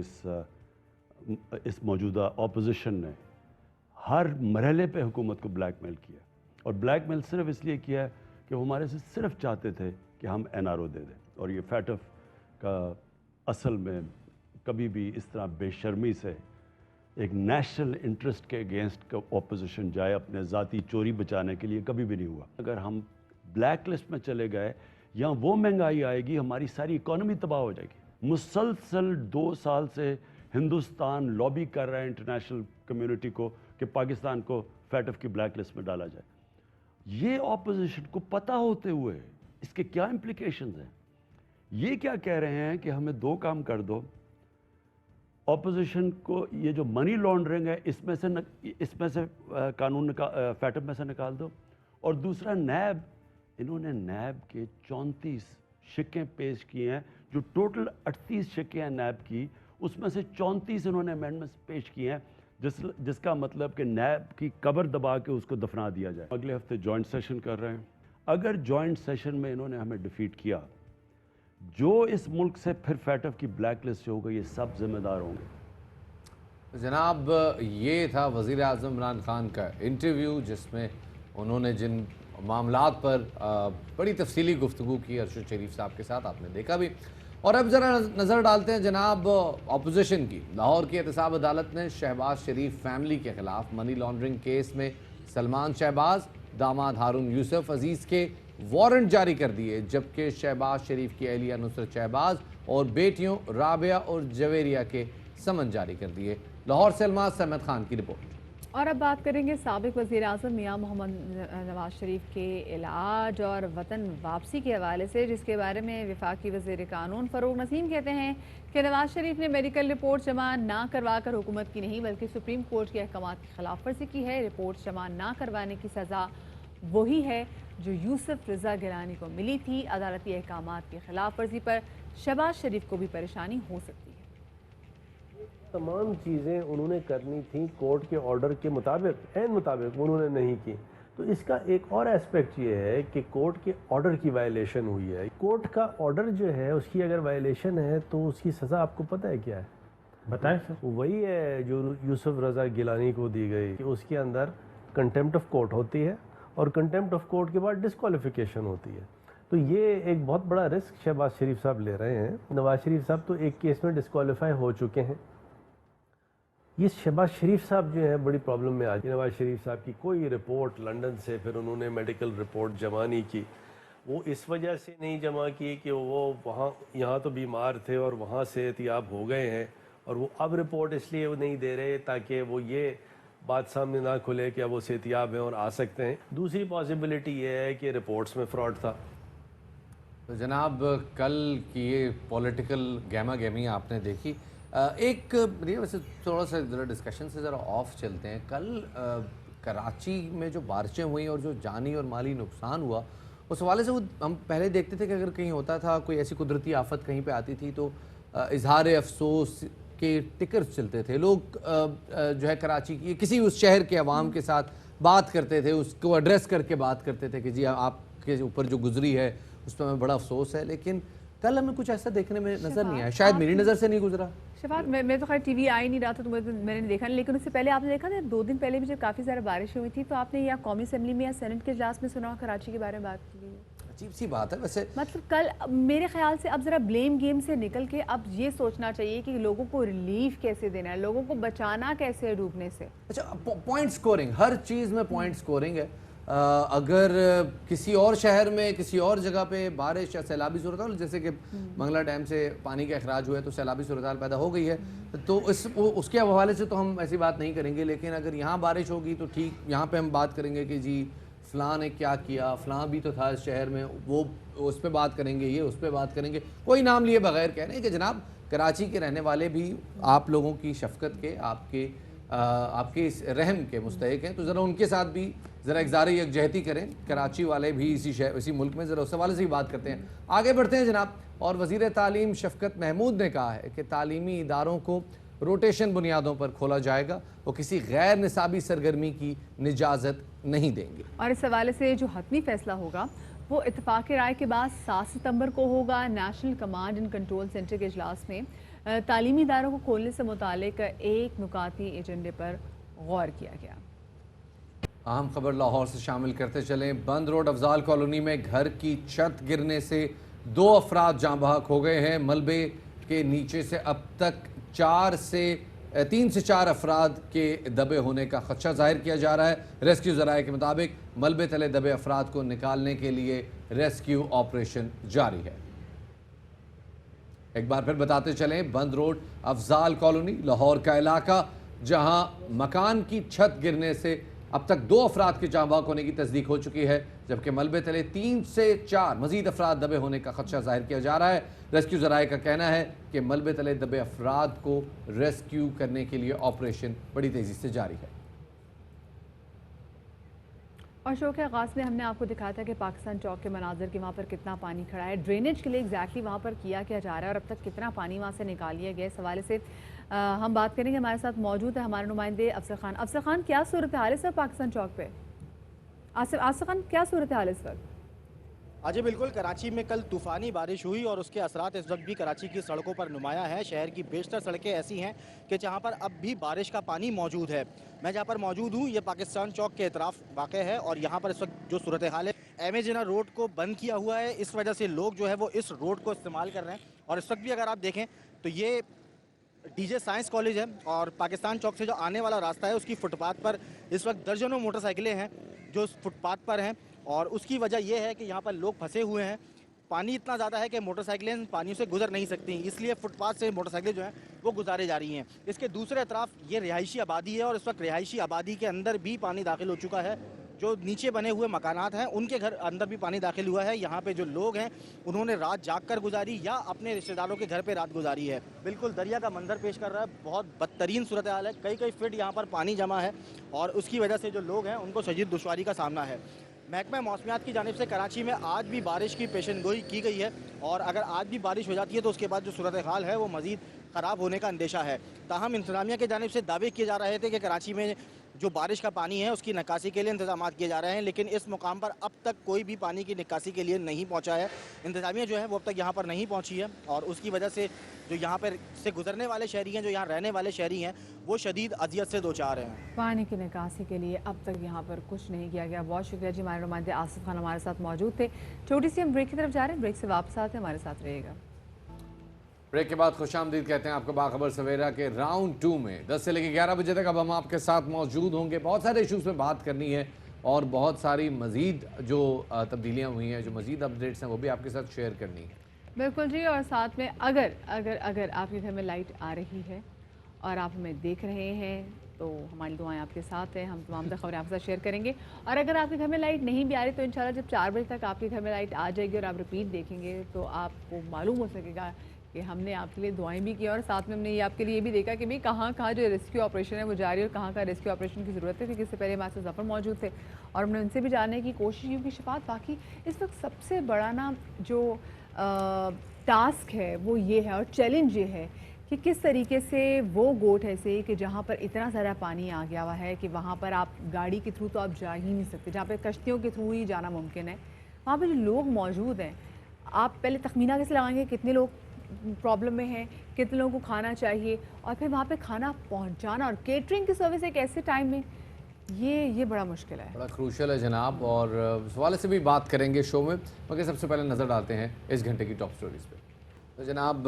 اس موجودہ اپوزیشن نے ہر مرحلے پہ حکومت کو بلیک میل کیا. اور بلیک میل صرف اس لیے کیا ہے کہ وہ ہمارے سے صرف چاہتے تھے کہ ہم این آر او دے دیں. اور یہ فیٹف کا اصل میں کبھی بھی اس طرح بے شرمی سے ایک نیشنل انٹرسٹ کے اگینسٹ اپوزیشن جائے اپنے ذاتی چوری بچانے کے لیے, کبھی بھی نہیں ہوا. اگر ہم بلیک لسٹ میں چلے گئے, یا وہ مہنگائی آئے گی, ہماری ساری اکانومی تباہ ہو جائے گی. مسلسل 2 سال سے ہندوستان لابی کر رہا ہے انٹرنیشنل کمیونٹی کو کہ پاکستان کو فیٹف کی بلیک لسٹ میں ڈالا جائے. یہ اپوزیشن کو پتہ ہوتے ہوئے اس کے کیا امپلیکیشنز ہیں. یہ کیا کہہ رہے ہیں کہ ہمیں 2 کام کر دو, اپوزیشن کو یہ جو منی لانڈرنگ ہے اس میں سے قانون فیٹف میں سے نکال دو, اور دوسرا نیب, انہوں نے نیب کے 34 شکیں پیش کی ہیں, جو ٹوٹل 38 شکیں ہیں نیب کی, اس میں سے 34 انہوں نے امینڈمنٹس پیش کی ہیں, جس کا مطلب کہ نیب کی قبر دبا کے اس کو دفنا دیا جائے. اگلے ہفتے جوائنٹ سیشن کر رہے ہیں. اگر جوائنٹ سیشن میں انہوں نے ہمیں ڈیفیٹ کیا, جو اس ملک سے پھر فیٹف کی بلیک لسٹ ہوگا, یہ سب ذمہ دار ہوں گے. جناب یہ تھا وزیر اعظم عمران خان کا انٹرویو, جس میں انہوں نے جن معاملات پر بڑی تفصیلی گفتگو کی ارشد شریف صاحب کے ساتھ, آپ نے دیکھا بھی. اور اب ذرا نظر ڈالتے ہیں جناب اپوزیشن کی. لاہور کی احتساب عدالت نے شہباز شریف فیملی کے خلاف منی لانڈرنگ کیس میں سلمان شہباز, داماد ہارون یوسف عزیز کے وارنٹ جاری کر دیے, جبکہ شہباز شریف کی اہلیہ نصرت شہباز اور بیٹیوں رابعہ اور جویریہ کے سمن جاری کر دیے. لاہور سے الماس احمد خان کی رپورٹ. اور اب بات کریں گے سابق وزیر اعظم میاں محمد نواز شریف کے علاج اور وطن واپسی کے حوالے سے, جس کے بارے میں وفاقی وزیر قانون فروغ نسیم کہتے ہیں کہ نواز شریف نے میڈیکل رپورٹ جمع نہ کروا کر حکومت کی نہیں بلکہ سپریم کورٹ کے احکامات کی خلاف ورزی کی ہے. رپورٹ جمع نہ کروانے کی سزا وہی ہے جو یوسف رضا گیلانی کو ملی تھی. عدالتی احکامات کی خلاف ورزی پر شہباز شریف کو بھی پریشانی ہو سکتی ہے. تمام چیزیں انہوں نے کرنی تھیں کورٹ کے آرڈر کے مطابق, عین مطابق, انہوں نے نہیں کی. تو اس کا ایک اور ایسپیکٹ یہ ہے کہ کورٹ کے آرڈر کی وائلیشن ہوئی ہے. کورٹ کا آرڈر جو ہے اس کی اگر وائلیشن ہے تو اس کی سزا آپ کو پتہ ہے کیا ہے؟ بتائیں سر. وہی ہے جو یوسف رضا گیلانی کو دی گئی, کہ اس کے اندر کنٹیمپٹ آف کورٹ ہوتی ہے, اور کنٹیمپٹ آف کورٹ کے بعد ڈسکوالیفیکیشن ہوتی ہے. تو یہ ایک بہت بڑا رسک شہباز شریف صاحب لے رہے ہیں. نواز شریف صاحب تو ایک کیس میں ڈسکوالیفائی ہو چکے ہیں. یہ شہباز شریف صاحب جو ہیں بڑی پرابلم میں آج. نواز شریف صاحب کی کوئی رپورٹ لنڈن سے پھر انہوں نے میڈیکل رپورٹ جمع نہیں کی. وہ اس وجہ سے نہیں جمع کی کہ وہ وہاں یہاں تو بیمار تھے اور وہاں سے احتیاب ہو گئے ہیں, اور وہ اب رپورٹ اس لیے وہ نہیں دے رہے تاکہ وہ یہ بات سامنے نہ کھلے کہ اب وہ صحتیاب ہیں اور آ سکتے ہیں. دوسری پاسبلٹی یہ ہے کہ رپورٹس میں فراڈ تھا. تو جناب کل کی یہ پولیٹیکل گہما گہمی آپ نے دیکھی. ایک ویسے تھوڑا سا ذرا ڈسکشن سے ذرا آف چلتے ہیں. کل کراچی میں جو بارشیں ہوئیں اور جو جانی اور مالی نقصان ہوا اس حوالے سے ہم پہلے دیکھتے تھے کہ اگر کہیں ہوتا تھا کوئی ایسی قدرتی آفت کہیں پہ آتی تھی تو اظہار افسوس کے ٹکرز چلتے تھے. لوگ جو ہے کراچی کی کسی اس شہر کے عوام کے ساتھ بات کرتے تھے, اس کو ایڈریس کر کے بات کرتے تھے کہ جی آپ کے اوپر جو گزری ہے اس پہ ہمیں بڑا افسوس ہے. لیکن کل ہمیں کچھ ایسا دیکھنے میں نظر نہیں آیا, شاید میری نظر سے نہیں گزرا. شفاعت میں تو خیر ٹی وی آ ہی نہیں رہا تھا تو میں نے دیکھا نہیں, لیکن اس سے پہلے آپ نے دیکھا تھا 2 دن پہلے بھی جب کافی زیادہ بارش ہوئی تھی تو آپ نے یا قومی اسمبلی میں یا سینٹ کے اجلاس میں سنا کراچی کے بارے میں بات کی. عجیب سی بات ہے ویسے. مطلب کل میرے خیال سے اب ذرا بلیم گیم سے نکل کے اب یہ سوچنا چاہیے کہ لوگوں کو ریلیف کیسے دینا ہے, لوگوں کو بچانا کیسے ہے ڈوبنے سے. اچھا پوائنٹ سکورنگ, ہر چیز میں پوائنٹ سکورنگ ہے. اگر کسی اور شہر میں کسی اور جگہ پہ بارش یا سیلابی صورتحال, جیسے کہ منگلا ڈیم سے پانی کا اخراج ہوا ہے تو سیلابی صورتحال پیدا ہو گئی ہے, تو اس کے حوالے سے تو ہم ایسی بات نہیں کریں گے. لیکن اگر یہاں بارش ہوگی تو ٹھیک, یہاں پہ ہم بات کریں گے کہ جی فلاں نے کیا کیا, فلاں بھی تو تھا اس شہر میں, وہ اس پہ بات کریں گے, یہ اس پہ بات کریں گے, کوئی نام لیے بغیر کہہ رہے ہیں کہ جناب کراچی کے رہنے والے بھی آپ لوگوں کی شفقت کے, آپ کے اس رحم کے مستحق ہیں. تو ذرا ان کے ساتھ بھی ذرا اظہار یکجہتی کریں. کراچی والے بھی اسی ملک میں, ذرا اس حوالے سے ہی بات کرتے ہیں. آگے بڑھتے ہیں جناب. اور وزیر تعلیم شفقت محمود نے کہا ہے کہ تعلیمی اداروں کو روٹیشن بنیادوں پر کھولا جائے گا, وہ کسی غیر نصابی سرگرمی کی اجازت نہیں دیں گے. اور اس حوالے سے جو حتمی فیصلہ ہوگا وہ اتفاق رائے کے بعد 7 ستمبر کو ہوگا. National command and control centre کے اجلاس میں تعلیمی اداروں کو کھولنے سے متعلق ایک نکاتی ایجنڈے پر غور کیا گیا. اہم خبر لاہور سے شامل کرتے چلیں. بند روڈ افضال کالونی میں گھر کی چھت گرنے سے 2 افراد جاں بحق ہو گئے ہیں. ملبے کے نیچے سے اب تک 3 سے 4 افراد کے دبے ہونے کا خدشہ ظاہر کیا جا رہا ہے. ریسکیو ذرائع کے مطابق ملبے تلے دبے افراد کو نکالنے کے لیے ریسکیو آپریشن جاری ہے. ایک بار پھر بتاتے چلیں, بند روڈ افضال کالونی لاہور کا علاقہ جہاں مکان کی چھت گرنے سے اب تک 2 افراد کے جاں بحق ہونے کی تصدیق ہو چکی ہے, جبکہ ملبے تلے 3 سے 4 مزید افراد دبے ہونے کا خدشہ ظاہر کیا جا رہا ہے. ریسکیو ذرائع کا کہنا ہے کہ ملبے تلے دبے افراد کو ریسکیو کرنے کے لیے آپریشن بڑی تیزی سے جاری ہے. اور شو کے آغاز میں ہم نے آپ کو دکھایا تھا کہ پاکستان چوک کے مناظر کے وہاں پر کتنا پانی کھڑا ہے, ڈرینیج کے لیے ایگزیکٹلی وہاں پر کیا جا رہا ہے اور اب تک کتنا پانی وہاں سے نکال لیا گیا. اس حوالے سے ہم بات کریں گے. ہمارے ساتھ موجود ہے ہمارے نمائندے افسر خان. افسر خان, کیا صورتحال ہے سر پاکستان چوک پہ؟ آصف خان, کیا صورتحال ہے اس وقت؟ جی بالکل, کراچی میں کل طوفانی بارش ہوئی اور اس کے اثرات اس وقت بھی کراچی کی سڑکوں پر نمایاں ہیں. شہر کی بیشتر سڑکیں ایسی ہیں کہ جہاں پر اب بھی بارش کا پانی موجود ہے. میں جہاں پر موجود ہوں یہ پاکستان چوک کے اطراف واقع ہے اور یہاں پر اس وقت جو صورتحال ہے, ایم اے جناح روڈ کو بند کیا ہوا ہے. اس وجہ سے لوگ جو ہے وہ اس روڈ کو استعمال کر رہے ہیں. اور اس وقت بھی اگر آپ دیکھیں تو یہ ڈی جے سائنس کالج ہے اور پاکستان چوک سے جو آنے والا راستہ ہے اس کی فٹ پاتھ پر اس وقت درجنوں موٹر سائیکلیں ہیں جو اس فٹ پاتھ پر ہیں. اور اس کی وجہ یہ ہے کہ یہاں پر لوگ پھنسے ہوئے ہیں. پانی اتنا زیادہ ہے کہ موٹر سائیکلیں پانی سے گزر نہیں سکتی, اس لیے فٹ پاتھ سے موٹر سائیکلیں جو ہیں وہ گزارے جا رہی ہیں. اس کے دوسرے اطراف یہ رہائشی آبادی ہے اور اس وقت رہائشی آبادی کے اندر بھی پانی داخل ہو چکا ہے. جو نیچے بنے ہوئے مکانات ہیں ان کے گھر اندر بھی پانی داخل ہوا ہے. یہاں پہ جو لوگ ہیں انہوں نے رات جاگ کر گزاری یا اپنے رشتہ داروں کے گھر پہ رات گزاری ہے. بالکل دریا کا منظر پیش کر رہا ہے, بہت بدترین صورتحال ہے. کئی فٹ یہاں پر پانی جمع ہے اور اس کی وجہ سے جو لوگ ہیں ان کو شدید دشواری کا سامنا ہے. محکمہ موسمیات کی جانب سے کراچی میں آج بھی بارش کی پیشن گوئی کی گئی ہے اور اگر آج بھی بارش ہو جاتی ہے تو اس کے بعد جو صورتحال ہے وہ مزید خراب ہونے کا اندیشہ ہے. تاہم انتظامیہ کی جانب سے دعوے کیے جا رہے تھے کہ کراچی میں جو بارش کا پانی ہے اس کی نکاسی کے لیے انتظامات کیے جا رہے ہیں, لیکن اس مقام پر اب تک کوئی بھی پانی کی نکاسی کے لیے نہیں پہنچا ہے. انتظامیہ جو ہے وہ اب تک یہاں پر نہیں پہنچی ہے اور اس کی وجہ سے جو یہاں پر سے گزرنے والے شہری ہیں, جو یہاں رہنے والے شہری ہیں, وہ شدید اذیت سے دوچار ہیں. پانی کی نکاسی کے لیے اب تک یہاں پر کچھ نہیں کیا گیا. بہت شکریہ جی. ہمارے نمائندے آصف خان ہمارے ساتھ موجود تھے. چھوٹی سی ہم بریک کی طرف جا رہے ہیں, بریک سے واپس آتے ہیں, ہمارے ساتھ رہے گا. بریک کے بعد خوش آمدید کہتے ہیں آپ کو باخبر سویرا کے راؤنڈ 2 میں 10 سے لے کے 11 بجے تک اب ہم آپ کے ساتھ موجود ہوں گے. بہت سارے ایشوز میں بات کرنی ہے اور بہت ساری مزید جو تبدیلیاں ہوئی ہیں, جو مزید اپڈیٹس ہیں وہ بھی آپ کے ساتھ شیئر کرنی ہے. بالکل جی. اور ساتھ میں اگر آپ کے گھر میں لائٹ آ رہی ہے اور آپ ہمیں دیکھ رہے ہیں تو ہماری دعائیں آپ کے ساتھ ہیں. ہم تمام تر خبریں آپ کے ساتھ شیئر کریں گے. اور اگر آپ کے گھر میں لائٹ نہیں بھی آ رہی تو انشاءاللہ جب 4 بجے تک آپ کے گھر میں لائٹ آ جائے گی اور آپ ریپیٹ دیکھیں گے تو آپ کو معلوم ہو سکے گا کہ ہم نے آپ کے لیے دعائیں بھی کی اور ساتھ میں ہم نے یہ آپ کے لیے بھی دیکھا کہ بھئی کہاں کہاں جو ریسکیو آپریشن ہے وہ جاری ہے اور کہاں کہاں ریسکیو آپریشن کی ضرورت ہے. کیونکہ اس سے پہلے ہمارے ساتھ ظفر موجود تھے اور ہم نے ان سے بھی جاننے کی کوشش کی کہ شفاعت باقی اس وقت سب سے بڑا نا جو ٹاسک ہے وہ یہ ہے اور چیلنج یہ ہے کہ کس طریقے سے وہ گوٹ ایسے کہ جہاں پر اتنا زیادہ پانی آ گیا ہوا ہے کہ وہاں پر آپ گاڑی کے تھرو تو آپ جا ہی نہیں سکتے, جہاں پہ کشتیوں کے تھرو ہی جانا ممکن ہے, وہاں پہ جو لوگ موجود ہیں آپ پہلے تخمینہ کیسے لگائیں گے کتنے لوگ پرابلم میں ہیں, کتنے لوگوں کو کھانا چاہیے, اور پھر وہاں پہ کھانا پہنچانا اور کیٹرنگ کی سروس ایک ایسے ٹائم میں یہ بڑا مشکل ہے, بڑا کروشل ہے جناب. اور اس حوالے سے بھی بات کریں گے شو میں, مگر سب سے پہلے نظر ڈالتے ہیں اس گھنٹے کی ٹاپ سٹوریز پہ. تو جناب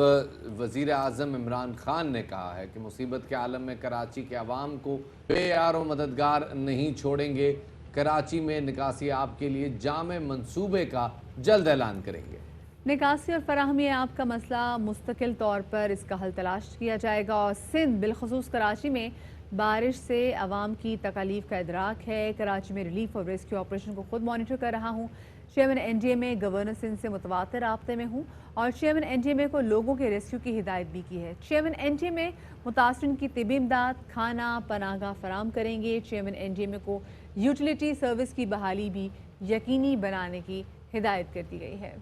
وزیر اعظم عمران خان نے کہا ہے کہ مصیبت کے عالم میں کراچی کے عوام کو بے یار و مددگار نہیں چھوڑیں گے. کراچی میں نکاسی آب کے لیے جامع منصوبے کا جلد اعلان کریں گے. نکاسی اور فراہمی آب کا مسئلہ مستقل طور پر اس کا حل تلاش کیا جائے گا. اور سندھ بالخصوص کراچی میں بارش سے عوام کی تکالیف کا ادراک ہے. کراچی میں ریلیف اور ریسکیو آپریشن کو خود مانیٹر کر رہا ہوں. چیئرمین این ڈی ایم اے گورنر سندھ سے متواتر رابطے میں ہوں اور چیئرمین این ڈی ایم اے کو لوگوں کے ریسکیو کی ہدایت بھی کی ہے. چیئرمین این ڈی ایم اے متاثرین کی طبی امداد, کھانا, پناہ گاہ فراہم کریں گے. چیئرمین این ڈی ایم اے کو یوٹیلیٹی سروس کی بحالی بھی یقینی بنانے کی ہدایت کر دی گئی ہے.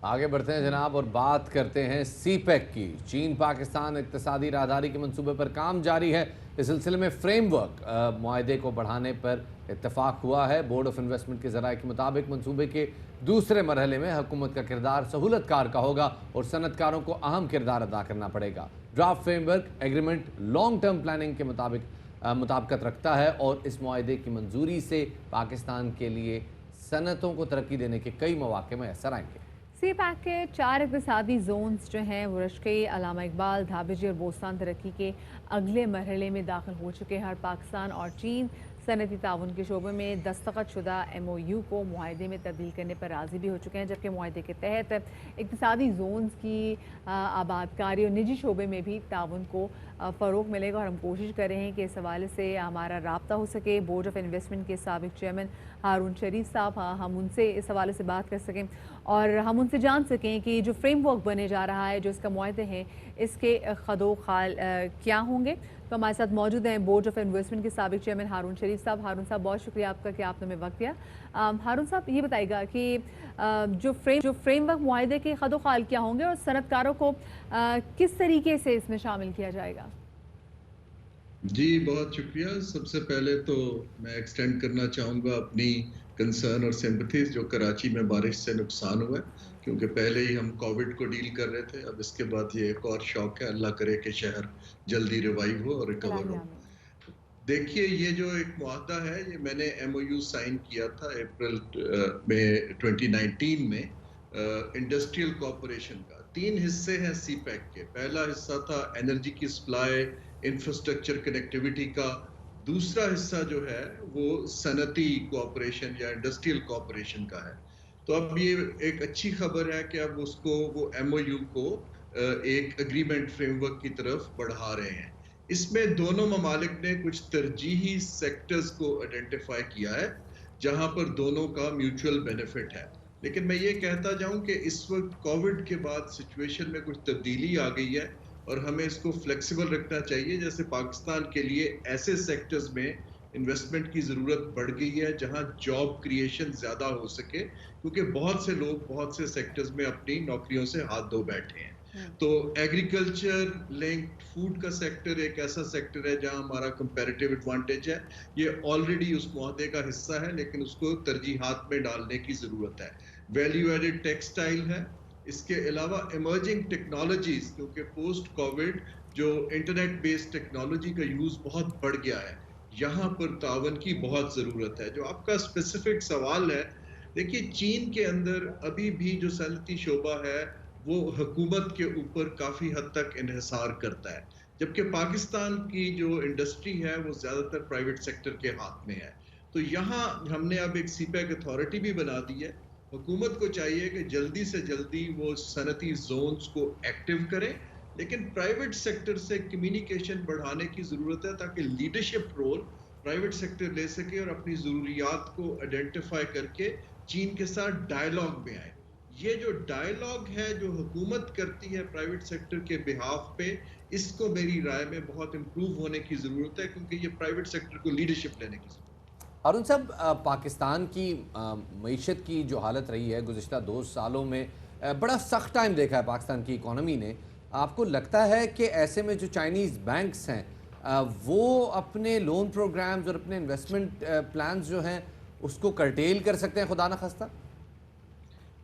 آگے بڑھتے ہیں جناب اور بات کرتے ہیں سی پیک کی. چین پاکستان اقتصادی راہداری کے منصوبے پر کام جاری ہے. اس سلسلے میں فریم ورک معاہدے کو بڑھانے پر اتفاق ہوا ہے. بورڈ آف انویسٹمنٹ کے ذرائع کے مطابق منصوبے کے دوسرے مرحلے میں حکومت کا کردار سہولت کار کا ہوگا اور صنعت کاروں کو اہم کردار ادا کرنا پڑے گا. Draft frame work agreement long term planning کے مطابقت رکھتا ہے اور اس معاہدے کی منظوری سے پاکستان کے لیے صنعتوں کو ترقی دینے کے کئی مواقع میسر آئیں گے. سی پیک کے 4 اقتصادی زونز جو ہیں وہ رشکئی, علامہ اقبال, دھابجی اور بوستان ترقی کے اگلے مرحلے میں داخل ہو چکے ہیں اور پاکستان اور چین صنعتی تعاون کے شعبے میں دستخط شدہ ایم او یو کو معاہدے میں تبدیل کرنے پر راضی بھی ہو چکے ہیں. جبکہ معاہدے کے تحت اقتصادی زونز کی آبادکاری اور نجی شعبے میں بھی تعاون کو فروغ ملے گا اور ہم کوشش کر رہے ہیں کہ اس حوالے سے ہمارا رابطہ ہو سکے. بورڈ آف انویسٹمنٹ کے سابق چیئرمین ہارون شریف صاحب, ہم ان سے اس حوالے سے بات کر سکیں اور ہم ان سے جان سکیں کہ جو فریم ورک بنے جا رہا ہے, جو اس کا معاہدے ہیں, اس کے خد و خال کیا ہوں گے. تو ہمارے ساتھ موجود ہیں بورڈ آف انویسٹمنٹ کے سابق چیئرمین ہارون شریف صاحب. ہارون صاحب بہت شکریہ آپ کا کہ آپ نے ہمیں وقت دیا. ہارون صاحب یہ بتائیے گا کہ جو فریم ورک معاہدے کے خد و خال کیا ہوں گے اور صنعت کاروں کو کس طریقے سے اس میں شامل کیا جائے گا. جی بہت شکریہ. سب سے پہلے تو میں ایکسٹینڈ کرنا چاہوں گا اپنی کنسرن اور سمپتھیز جو کراچی میں بارش سے نقصان ہوا ہے, کیونکہ پہلے ہی ہم کووڈ کو ڈیل کر رہے تھے. اب اس کے بعد یہ ایک اور شوق ہے. اللہ کرے کہ شہر جلدی ریوائیو ہو اور ریکور ہو. دیکھیے یہ جو ایک معاہدہ ہے, یہ میں نے ایم او یو سائن کیا تھا اپریل میں 2019 میں انڈسٹریل کوآپریشن کا. 3 حصے ہیں سی پیک کے. پہلا حصہ تھا انرجی کی سپلائی, انفراسٹرکچر کنیکٹیویٹی کا. دوسرا حصہ جو ہے وہ صنعتی کوآپریشن یا انڈسٹریل کوآپریشن کا ہے. تو اب یہ ایک اچھی خبر ہے کہ اب اس کو وہ ایم او یو کو ایک اگریمنٹ فریم ورک کی طرف بڑھا رہے ہیں. اس میں دونوں ممالک نے کچھ ترجیحی سیکٹرز کو آئیڈینٹیفائی کیا ہے جہاں پر دونوں کا میوچول بینیفٹ ہے. لیکن میں یہ کہتا جاؤں کہ اس وقت کووڈ کے بعد سچویشن میں کچھ تبدیلی آ گئی ہے اور ہمیں اس کو فلیکسیبل رکھنا چاہیے. جیسے پاکستان کے لیے ایسے سیکٹرز میں انویسٹمنٹ کی ضرورت بڑھ گئی ہے جہاں جاب کریشن زیادہ ہو سکے, کیونکہ بہت سے لوگ بہت سے سیکٹرز میں اپنی نوکریوں سے ہاتھ دھو بیٹھے ہیں. تو ایگریکلچر لنکڈ فوڈ کا سیکٹر ایک ایسا سیکٹر ہے جہاں ہمارا کمپیریٹیو ایڈوانٹیج ہے. یہ آلریڈی اس معاہدے کا حصہ ہے لیکن اس کو ترجیحات میں ڈالنے کی ضرورت ہے. ویلیو ایڈڈ ٹیکسٹائل ہے. اس کے علاوہ ایمرجنگ ٹیکنالوجیز, کیونکہ پوسٹ کووڈ جو انٹرنیٹ بیسڈ ٹیکنالوجی کا یوز بہت بڑھ گیا ہے, یہاں پر تعاون کی بہت ضرورت ہے. جو آپ کا اسپیسیفک سوال ہے, دیکھیے چین کے اندر ابھی بھی جو صنعتی شعبہ ہے وہ حکومت کے اوپر کافی حد تک انحصار کرتا ہے, جبکہ پاکستان کی جو انڈسٹری ہے وہ زیادہ تر پرائیویٹ سیکٹر کے ہاتھ میں ہے. تو یہاں ہم نے اب ایک سی پیک اتھارٹی بھی بنا دی ہے. حکومت کو چاہیے کہ جلدی سے جلدی وہ صنعتی زونز کو ایکٹیو کرے, لیکن پرائیویٹ سیکٹر سے کمیونیکیشن بڑھانے کی ضرورت ہے تاکہ لیڈرشپ رول پرائیویٹ سیکٹر لے سکے اور اپنی ضروریات کو آئیڈینٹیفائی کر کے چین کے ساتھ ڈائیلاگ میں آئے. یہ جو ڈائیلاگ ہے جو حکومت کرتی ہے پرائیویٹ سیکٹر کے بہاف پہ, اس کو میری رائے میں بہت امپروو ہونے کی ضرورت ہے, کیونکہ یہ پرائیویٹ سیکٹر کو لیڈرشپ لینے کی ضرورت ہے. ہارون صاحب, پاکستان کی معیشت کی جو حالت رہی ہے گزشتہ 2 سالوں میں, بڑا سخت ٹائم دیکھا ہے پاکستان کی اکانومی نے. آپ کو لگتا ہے کہ ایسے میں جو چائنیز بینکس ہیں وہ اپنے لون پروگرامز اور اپنے انویسٹمنٹ پلانز جو ہیں اس کو کرٹیل کر سکتے ہیں خدا نخواستہ؟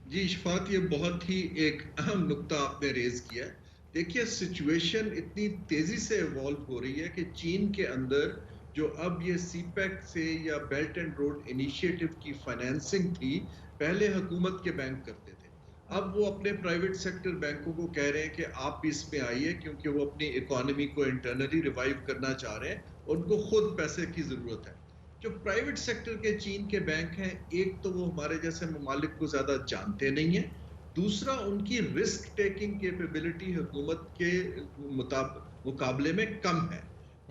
جی اشفاق, یہ بہت ہی ایک اہم نقطہ آپ نے ریز کیا ہے. دیکھیے سچویشن اتنی تیزی سے ایوالو ہو رہی ہے کہ چین کے اندر جو اب یہ سی پیک سے یا بیلٹ اینڈ روڈ انیشیٹو کی فائنینسنگ تھی, پہلے حکومت کے بینک کرتے تھے, اب وہ اپنے پرائیویٹ سیکٹر بینکوں کو کہہ رہے ہیں کہ آپ بھی اس میں آئیے, کیونکہ وہ اپنی اکانومی کو انٹرنلی ریوائیو کرنا چاہ رہے ہیں اور ان کو خود پیسے کی ضرورت ہے. جو پرائیویٹ سیکٹر کے چین کے بینک ہیں, ایک تو وہ ہمارے جیسے ممالک کو زیادہ جانتے نہیں ہیں, دوسرا ان کی رسک ٹیکنگ کیپیبلٹی حکومت کے مقابلے میں کم ہے.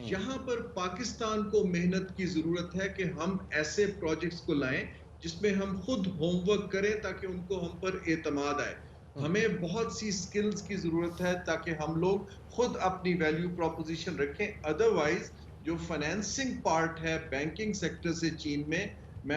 یہاں پر پاکستان کو محنت کی ضرورت ہے کہ ہم ایسے پروجیکٹس کو لائیں جس میں ہم خود ہوم ورک کریں تاکہ ان کو ہم پر اعتماد آئے. ہمیں بہت سی سکلز کی ضرورت ہے تاکہ ہم لوگ خود اپنی ویلیو پروپوزیشن رکھیں. ادروائز جو فائنینسنگ پارٹ ہے بینکنگ سیکٹر سے چین میں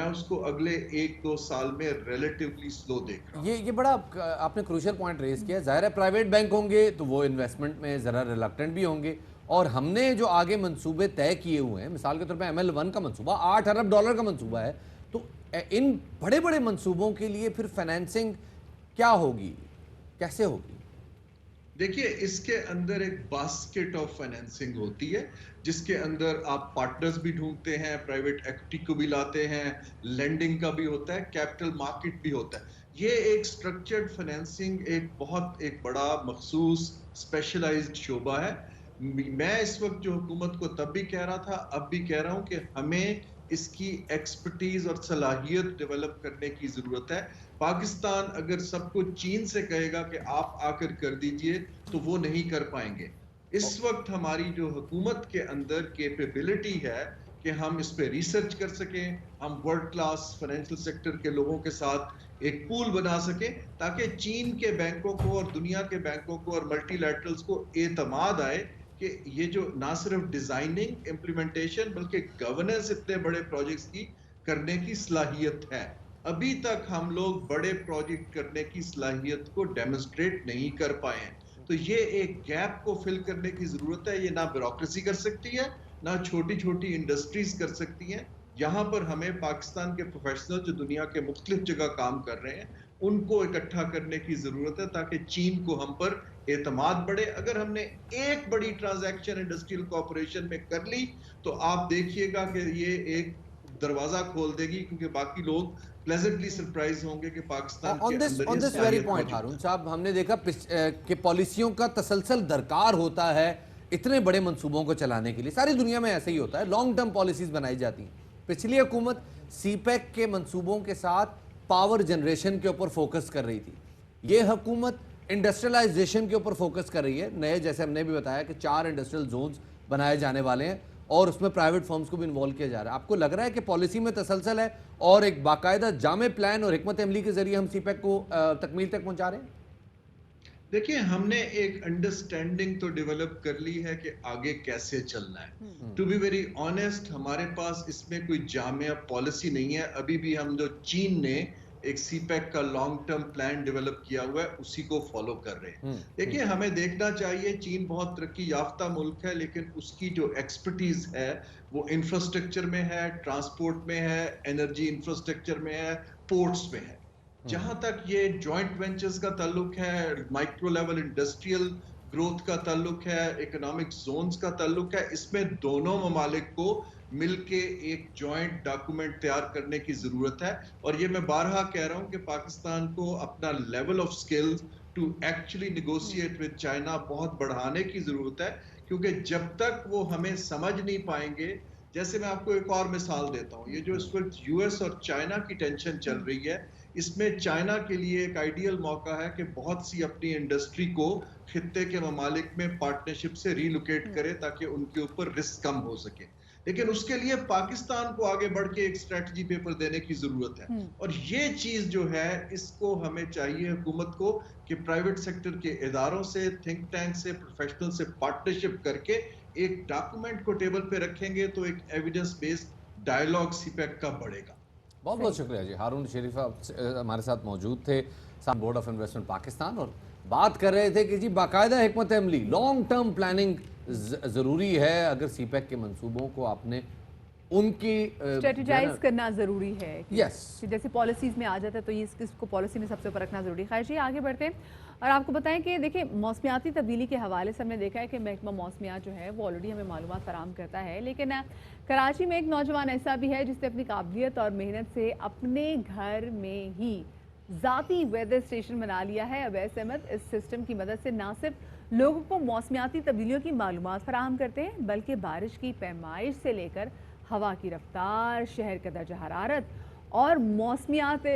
اس کو اگلے 1-2 سال میں ریلیٹیولی سلو دیکھ رہا ہوں. یہ بڑا آپ نے کروشل پوائنٹ ریز کیا. ظاہر ہے پرائیویٹ بینک ہوں گے تو وہ انویسٹمنٹ میں ذرا ریلکٹنٹ بھی ہوں گے, اور ہم نے جو آگے منصوبے طے کیے ہوئے ہیں, مثال کے طور پہ ML1 کا منصوبہ $8 ارب کا منصوبہ ہے, تو ان بڑے بڑے منصوبوں کے لیے پھر فائنینسنگ کیا ہوگی, کیسے ہوگی؟ دیکھیے اس کے اندر ایک باسکٹ آف فائنینسنگ ہوتی ہے جس کے اندر آپ پارٹنرز بھی ڈھونڈتے ہیں, پرائیویٹ ایکٹی کو بھی لاتے ہیں, لینڈنگ کا بھی ہوتا ہے, کیپٹل مارکیٹ بھی ہوتا ہے. یہ ایک سٹرکچرڈ فائنینسنگ ایک بڑا مخصوص اسپیشلائزڈ شعبہ ہے. میں اس وقت جو حکومت کو تب بھی کہہ رہا تھا, اب بھی کہہ رہا ہوں کہ ہمیں اس کی ایکسپرٹیز اور صلاحیت ڈیولپ کرنے کی ضرورت ہے. پاکستان اگر سب کو چین سے کہے گا کہ آپ آ کر دیجئے تو وہ نہیں کر پائیں گے. اس وقت ہماری جو حکومت کے اندر کیپیبلٹی ہے کہ ہم اس پہ ریسرچ کر سکیں, ہم ورلڈ کلاس فائنینشل سیکٹر کے لوگوں کے ساتھ ایک پول بنا سکیں تاکہ چین کے بینکوں کو اور دنیا کے بینکوں کو اور ملٹی لیٹرلز کو اعتماد آئے کہ یہ جو نہ صرف ڈیزائننگ امپلیمنٹیشن بلکہ گورننس اتنے بڑے پروجیکٹس کی کرنے کی صلاحیت ہے. ابھی تک ہم لوگ بڑے پروجیکٹ کرنے کی صلاحیت کو ڈیمونسٹریٹ نہیں کر پائے ہیں. تو یہ ایک گیپ کو فل کرنے کی ضرورت ہے. یہ نہ بیوروکریسی کر سکتی ہے, نہ چھوٹی چھوٹی انڈسٹریز کر سکتی ہیں. یہاں پر ہمیں پاکستان کے پروفیشنل جو دنیا کے مختلف جگہ کام کر رہے ہیں ان کو اکٹھا کرنے کی ضرورت ہے تاکہ چین کو ہم پر اعتماد بڑھے. اگر ہم نے ایک بڑی ٹرانزیکشن انڈسٹریل کوآپریشن میں کر لی تو آپ دیکھیے گا کہ یہ ایک دروازہ کھول دے گی, کیونکہ باقی لوگ پلیزنٹلی سرپرائز ہوں گے کہ پاکستان کے اندر on this very point Haroon صاحب, ہم نے دیکھا کہ پالیسیوں کا تسلسل درکار ہوتا ہے اتنے بڑے منصوبوں کو چلانے کے لیے. ساری دنیا میں ایسا ہی ہوتا ہے, لانگ ٹرم پالیسیز بنائی جاتی ہیں. پچھلی حکومت سی پیک کے منصوبوں کے ساتھ پاور جنریشن کے اوپر فوکس کر رہی تھی. یہ حکومت انڈسٹریلائزیشن کے اوپر فوکس کر رہی ہے. نئے جیسے ہم نے بھی بتایا کہ 4 انڈسٹریل زونز بنائے جانے والے ہیں اور اس میں پرائیویٹ فرمز کو بھی انوالو کیا جا رہا ہے. آپ کو لگ رہا ہے کہ پالیسی میں تسلسل ہے اور ایک باقاعدہ جامع پلان اور حکمت عملی کے ذریعے ہم سی پیک کو تکمیل تک پہنچا رہے ہیں؟ دیکھیں ہم نے ایک انڈرسٹینڈنگ تو ڈیولپ کر لی ہے کہ آگے کیسے چلنا ہے. ٹو بی ویری آنیسٹ, ہمارے پاس اس میں کوئی جامع پالیسی نہیں ہے. ابھی بھی ہم جو چین نے ایک سی پیک کا لانگ ٹرم پلان ڈیولپ کیا ہوا ہے اسی کو فالو کر رہے ہیں. دیکھیے ہمیں دیکھنا چاہیے, چین بہت ترقی یافتہ ملک ہے لیکن اس کی جو ایکسپرٹیز ہے وہ انفراسٹرکچر میں ہے, ٹرانسپورٹ میں ہے, انرجی انفراسٹرکچر میں ہے, پورٹس میں ہے. جہاں تک یہ جوائنٹ وینچرز کا تعلق ہے, مائکرو لیول انڈسٹریل گروتھ کا تعلق ہے, اکنامک زونز کا تعلق ہے, اس میں دونوں ممالک کو مل کے ایک جوائنٹ ڈاکومنٹ تیار کرنے کی ضرورت ہے. اور یہ میں بارہا کہہ رہا ہوں کہ پاکستان کو اپنا level of skills to actually negotiate with China بہت بڑھانے کی ضرورت ہے, کیونکہ جب تک وہ ہمیں سمجھ نہیں پائیں گے. جیسے میں آپ کو ایک اور مثال دیتا ہوں, یہ جو اس وقت US اور چائنا کی ٹینشن چل رہی ہے, اس میں چائنا کے لیے ایک آئیڈیل موقع ہے کہ بہت سی اپنی انڈسٹری کو خطے کے ممالک میں پارٹنرشپ سے ریلوکیٹ کرے تاکہ ان کے اوپر رسک کم ہو سکے. لیکن اس کے لیے پاکستان کو آگے بڑھ کے ایک اسٹریٹجی پیپر دینے کی ضرورت ہے, اور یہ چیز جو ہے اس کو ہمیں چاہیے حکومت کو کہ پرائیویٹ سیکٹر کے اداروں سے, تھنک ٹینک سے, پروفیشنل سے پارٹنرشپ کر کے ایک ڈاکومنٹ کو ٹیبل پہ رکھیں گے تو ایک ایویڈنس بیسڈ ڈائیلاگ سی پیک کا بڑھے گا. بہت بہت شکریہ جی. ہارون شریفہ ہمارے ساتھ موجود تھے, بورڈ آف انویسٹمنٹ پاکستان, اور بات کر رہے تھے کہ جی باقاعدہ حکمت عملی, لانگ ٹرم پلاننگ ضروری ہے. اگر سی پیک کے منصوبوں کو آپ نے ان کی اسٹریٹجائز کرنا ضروری ہے. یس, جیسے پالیسیز میں آ جاتا ہے تو اس کو پالیسی میں سب سے اوپر رکھنا ضروری ہے. خیر جی آگے بڑھتے ہیں اور آپ کو بتائیں کہ دیکھیں موسمیاتی تبدیلی کے حوالے سے ہم نے دیکھا ہے کہ محکمہ موسمیات جو ہے وہ آلریڈی ہمیں معلومات فراہم کرتا ہے, لیکن کراچی میں ایک نوجوان ایسا بھی ہے جس نے اپنی قابلیت اور محنت سے اپنے گھر میں ہی ذاتی ویدر اسٹیشن بنا لیا ہے. اویس احمد اس سسٹم کی مدد سے نہ صرف لوگوں کو موسمیاتی تبدیلیوں کی معلومات فراہم کرتے ہیں بلکہ بارش کی پیمائش سے لے کر ہوا کی رفتار, شہر کا درجہ حرارت اور موسمیات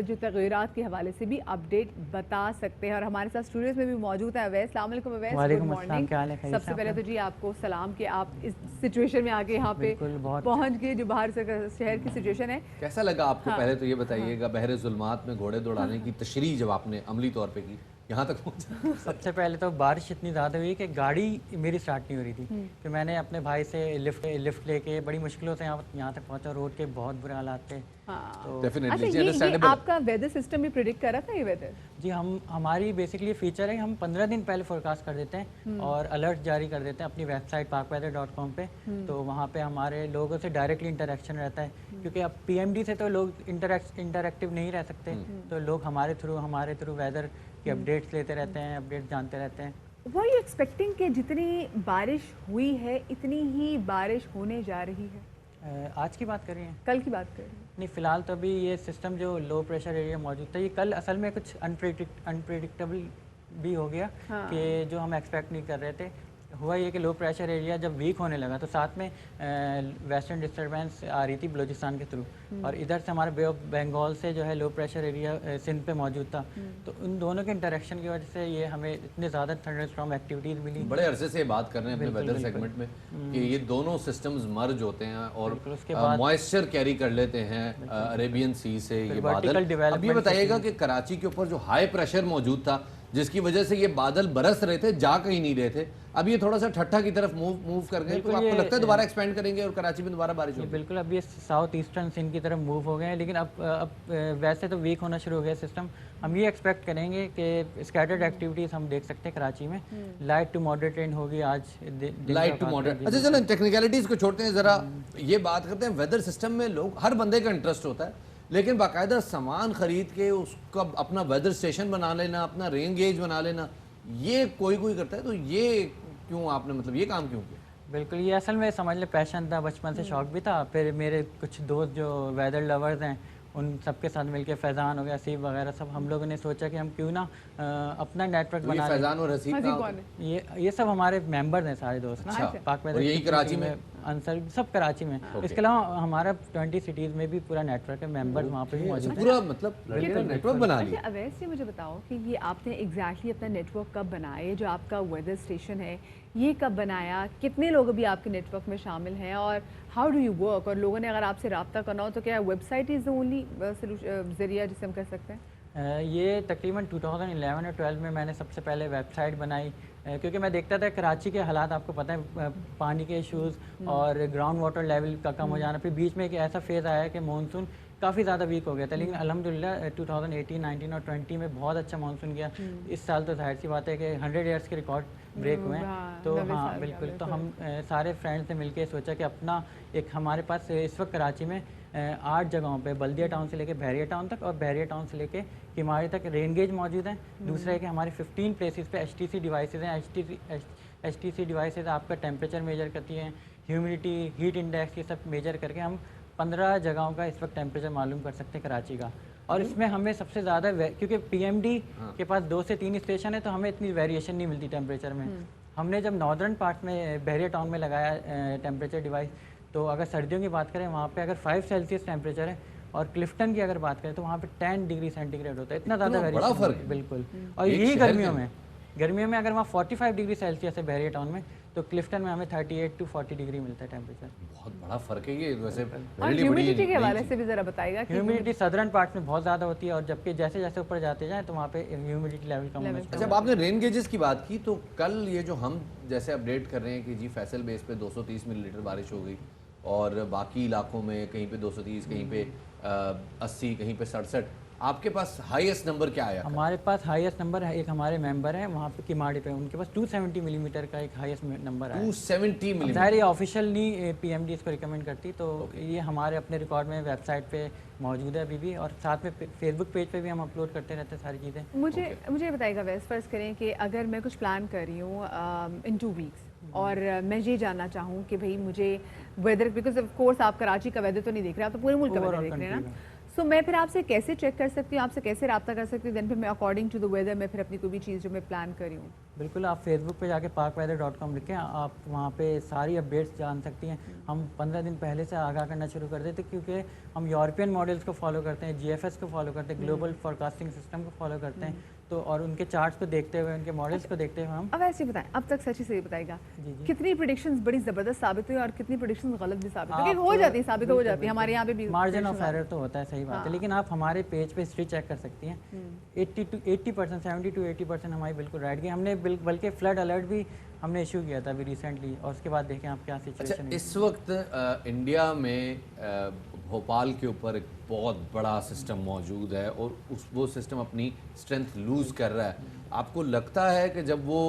جو تغیرات کے حوالے سے بھی اپڈیٹ بتا سکتے ہیں. اور ہمارے ساتھ اسٹوڈیوز میں بھی موجود ہے اویس. السلام علیکم اویس. وعلیکم السلام, کیا حال ہے؟ سب سے پہلے تو جی آپ کو سلام کہ آپ اس سچویشن میں آ کے یہاں پہ پہنچ گئے جو باہر سے شہر کی سچویشن ہے. کیسا لگا آپ کو؟ پہلے تو یہ بتائیے گا, بحر ظلمات میں گھوڑے دوڑانے کی تشریح جب آپ نے عملی طور پہ کی, یہاں تک پہنچا. سب سے پہلے تو بارش اتنی زیادہ ہوئی کہ گاڑی میری سٹارٹ نہیں ہو رہی تھی, پھر میں نے اپنے بھائی سے لفٹ لے کے بڑی مشکلوں سے یہاں تک پہنچا. روڈ کے بہت برے حالات تھے. یہ آپ کا ویدر سسٹم بھی پریڈکٹ کر رہا تھا یہ ویدر؟ جی ہماری بیسکلی فیچر ہے, ہم 15 دن پہلے فورکاسٹ کر دیتے ہیں اور الرٹ جاری کر دیتے ہیں اپنی ویب سائٹ pakweather.com پہ. تو وہاں پہ ہمارے لوگوں سے ڈائریکٹلی انٹریکشن رہتا ہے, کیونکہ اب PMD سے تو لوگ انٹریکٹیو نہیں رہ سکتے, تو لوگ ہمارے تھرو ویدر کی اپڈیٹس لیتے رہتے ہیں, اپڈیٹس جانتے رہتے ہیں. Were you expecting کہ جتنی بارش ہوئی ہے اتنی ہی بارش ہونے جا رہی ہے؟ آج کی بات کر رہی ہیں؟ کل کی بات کر رہی ہیں. نہیں, فی الحال تو ابھی یہ سسٹم جو لو پریشر ایریا موجود تھا, یہ کل اصل میں کچھ انپریڈکٹیبل بھی ہو گیا کہ جو ہم ایکسپیکٹ نہیں کر رہے تھے. ہوا یہ کہ لو پریشر ایریا جب ویک ہونے لگا تو ساتھ میں ویسٹرن ڈسٹربینس آ رہی تھی بلوچستان کے تھرو, اور ادھر سے ہمارے بے آف بنگال سے جو ہے لو پریشر ایریا سندھ پہ موجود تھا. تو ان دونوں کے انٹریکشن کی وجہ سے یہ ہمیں اتنے زیادہ تھنڈر اسٹارم ایکٹیویٹیز ملی. بڑے عرصے سے بات کر رہے ہیں اپنے ویدر سیگمنٹ میں کہ یہ دونوں سسٹمز مرج ہوتے ہیں اور موئسچر کیری کر لیتے ہیں عربین سی سے یہ بادل. اب یہ بتائیے گا کہ کراچی کے اوپر جو ہائی پریشر موجود تھا جس کی وجہ سے یہ بادل برس رہے تھے, جا کہیں نہیں رہے تھے, اب یہ تھوڑا سا ٹھٹھا کی طرف موو کر گئے, تو آپ کو لگتا ہے دوبارہ ایکسپینڈ کریں گے اور کراچی میں دوبارہ بارش ہوگی؟ بالکل, اب یہ ساؤتھ ایسٹرن سندھ کی طرف موو ہو گئے ہیں, لیکن اب ویسے تو ویک ہونا شروع ہو گیا سسٹم. ہم یہ ایکسپیکٹ کریں گے کہ اسکیٹرڈ ایکٹیویٹیز ہم دیکھ سکتے ہیں کراچی میں. لائٹ ٹو ماڈریٹ رین ہوگی آج, لائٹ ٹو ماڈریٹ. اچھا چلیں ٹیکنیکلٹیز کو چھوڑتے ہیں, ذرا یہ بات کرتے ہیں ویدر سسٹم میں لوگ, ہر بندے کا انٹرسٹ ہوتا ہے, لیکن باقاعدہ سامان خرید کے اس کا اپنا ویدر اسٹیشن بنا لینا, اپنا رین گیج بنا لینا, یہ کوئی کرتا ہے, تو یہ کیوں آپ نے مطلب یہ کام کیوں کیا؟ بالکل, یہ اصل میں سمجھ لیں پیشن تھا, بچپن سے شوق بھی تھا. پھر میرے کچھ دوست جو ویدر لورز ہیں ان سب کے ساتھ مل کے, فیضان ہو گیا, حسیب وغیرہ سب, ہم لوگوں نے سوچا کہ ہم کیوں نہ اپنا نیٹ ورک بنا لیں. فیضان اور حسیب یہ سب ہمارے ممبرز ہیں سارے دوست نا, پاک ویدر. یہی کراچی میں انصر سب کراچی میں. اس کے علاوہ ہمارا 20 سٹیز میں بھی پورا نیٹ ورک ہے, ممبرز وہاں پہ بھی موجود ہیں, پورا مطلب نیٹ ورک بنا لیا. اویس, یہ مجھے بتاؤ کہ یہ آپ نے ایگزیکٹلی اپنا نیٹ ورک کب بنایا, جو آپ کا ویدر اسٹیشن ہے یہ کب بنایا, کتنے لوگ ابھی آپ کے نیٹ ورک میں شامل ہیں, اور ہاؤ ڈو یو ورک, اور لوگوں نے اگر آپ سے رابطہ کرنا ہو تو کیا ویب سائٹ از اونلی ذریعہ جس سے ہم کر سکتے ہیں؟ یہ تقریباً 2011 اور 12 میں میں نے سب سے پہلے ویب سائٹ بنائی, کیونکہ میں دیکھتا تھا کراچی کے حالات آپ کو پتہ ہے, پانی کے ایشوز اور گراؤنڈ واٹر لیول کا کم ہو جانا. پھر بیچ میں ایک ایسا فیز آیا کہ مانسون کافی زیادہ ویک ہو گیا تھا, لیکن الحمدللہ 2018, 19 اور 20 میں بہت اچھا مانسون گیا. اس سال تو ظاہر سی بات ہے کہ 100 ایئرس کے ریکارڈ بریک ہوئے ہیں. تو ہاں بالکل, تو ہم سارے فرینڈ سے مل کے سوچا کہ اپنا ایک, ہمارے پاس اس وقت کراچی میں 8 جگہوں پہ, بلدیہ ٹاؤن سے لے کے بحریہ ٹاؤن تک اور بحریہ ٹاؤن سے لے کے کماری تک رین گیج موجود ہیں. دوسرا ہے کہ ہمارے 15 پلیسز پہ HTC ڈیوائسز ہیں. HTC ڈیوائسز آپ کا ٹیمپریچر میجر کرتی ہیں, ہیومیڈیٹی, ہیٹ انڈیکس, یہ سب میجر کر کے ہم 15 جگہوں کا اس وقت ٹیمپریچر معلوم کر سکتے ہیں کراچی کا. اور اس میں ہمیں سب سے زیادہ, کیونکہ PMD کے پاس 2 سے 3 اسٹیشن ہے, تو ہمیں اتنی ویریشن نہیں ملتی ٹیمپریچر میں. ہم نے جب ناردرن پارٹ میں بحریہ ٹاؤن میں لگایا ٹیمپریچر ڈیوائس, تو اگر سردیوں کی بات کریں وہاں پہ اگر 5 سیلسیس ٹیمپریچر ہے اور کلفٹن کی اگر بات کریں تو وہاں پہ 10 ڈگری سینٹی گریڈ ہوتا ہے, اتنا زیادہ بڑا ویریشن فرق ہے. بالکل. اور ایک یہی شہر کے گرمیوں میں اگر وہاں 45 ڈگری سیلسیس ہے بحریہ ٹاؤن میں, تو کلفٹن میں ہمیں 38 ٹو 40 ڈگری ملتا ہے ٹیمپریچر. بہت بڑا فرق ہے یہ ویسے. اور ہیومیڈیٹی کے حوالے سے بھی ذرا بتائیے گا. ہیومیڈیٹی سدرن پارٹس میں بہت زیادہ ہوتی ہے, اور جبکہ جیسے جیسے اوپر جاتے جائیں تو وہاں پہ ہیومیڈیٹی لیول کم ہونا. اچھا, اب آپ نے رین گیجز کی بات کی, تو کل یہ جو ہم جیسے اپڈیٹ کر رہے ہیں کہ جی فیصل بیس پہ 230 ملی لیٹر بارش ہو گئی, اور باقی علاقوں میں کہیں پہ 230, کہیں پہ 80, کہیں پہ 67, آپ کے پاس ہائیسٹ نمبر کیا آیا؟ ہمارے پاس ہائیسٹ نمبر ہے, ایک ہمارے ممبر ہیں وہاں پہ کماڑی پہ, ان کے پاس 270 ملی میٹر کا ایک ہائیسٹ نمبر ہے. 270 ملی. ظاہر یہ آفیشیل نہیں پی ایم ڈی اس کو ریکمینڈ کرتی, تو یہ ہمارے اپنے ریکارڈ میں ویب سائٹ پہ موجود ہے ابھی بھی, اور ساتھ میں فیس بک پیج پہ بھی ہم اپلوڈ کرتے رہتے ہیں ساری چیزیں. مجھے بتائیے گا ویس, فرض کریں کہ اگر میں کچھ پلان کر رہی ہوں ان 2 ویکس, اور میں یہ جاننا چاہوں کہ بھئی مجھے ویدر, بیکاز آف کورس آپ کراچی کا ویدر تو نہیں دیکھ رہے, آپ تو پورے ملک کا ویدر دیکھ رہے ہیں نا, سو میں پھر آپ سے کیسے چیک کر سکتی ہوں, آپ سے کیسے رابطہ کر سکتی ہوں, دین پھر میں اکارڈنگ ٹو دا ویدر میں پھر اپنی کوئی بھی چیز جو میں پلان کری ہوں. بالکل, آپ فیس بک پہ جا کے parkweather.com لکھیں, آپ وہاں پہ ساری اپڈیٹس جان سکتی ہیں. ہم 15 دن پہلے سے آگاہ کرنا شروع کر دیتے, کیونکہ ہم یورپین ماڈلس کو فالو کرتے ہیں, GFS کو فالو کرتے ہیں, گلوبل فورکاسٹنگ سسٹم کو فالو کرتے ہیں, تو اور ان کے چارٹس کو دیکھتے ہوئے, ان کے ماڈلس کو دیکھتے ہوئے ہم. اب ایسے بتائیں, اب تک سچی سے بتائے گا کتنی پریڈکشنز بڑی زبردست ثابت ہوئی اور کتنی پریڈکشنز غلط بھی ثابت ہوئی, ہو جاتی ہیں, ثابت ہو جاتی ہیں, ہمارے یہاں پہ بھی مارجن آف ایرر تو ہوتا ہے, صحیح بات ہے, لیکن آپ ہمارے پیج پہ ہسٹری چیک کر سکتی ہیں. 80%, 70 to 80% ہماری بالکل رائٹ گئی. ہم نے بلکہ فلڈ الرٹ بھی ہم نے ایشو کیا تھا ابھی ریسنٹلی, اور اس کے بعد دیکھیں آپ کیا سچویشن ہے. اس وقت انڈیا میں بھوپال کے اوپر ایک بہت بڑا سسٹم موجود ہے, اور وہ سسٹم اپنی اسٹرینتھ لوز کر رہا ہے. آپ کو لگتا ہے کہ جب وہ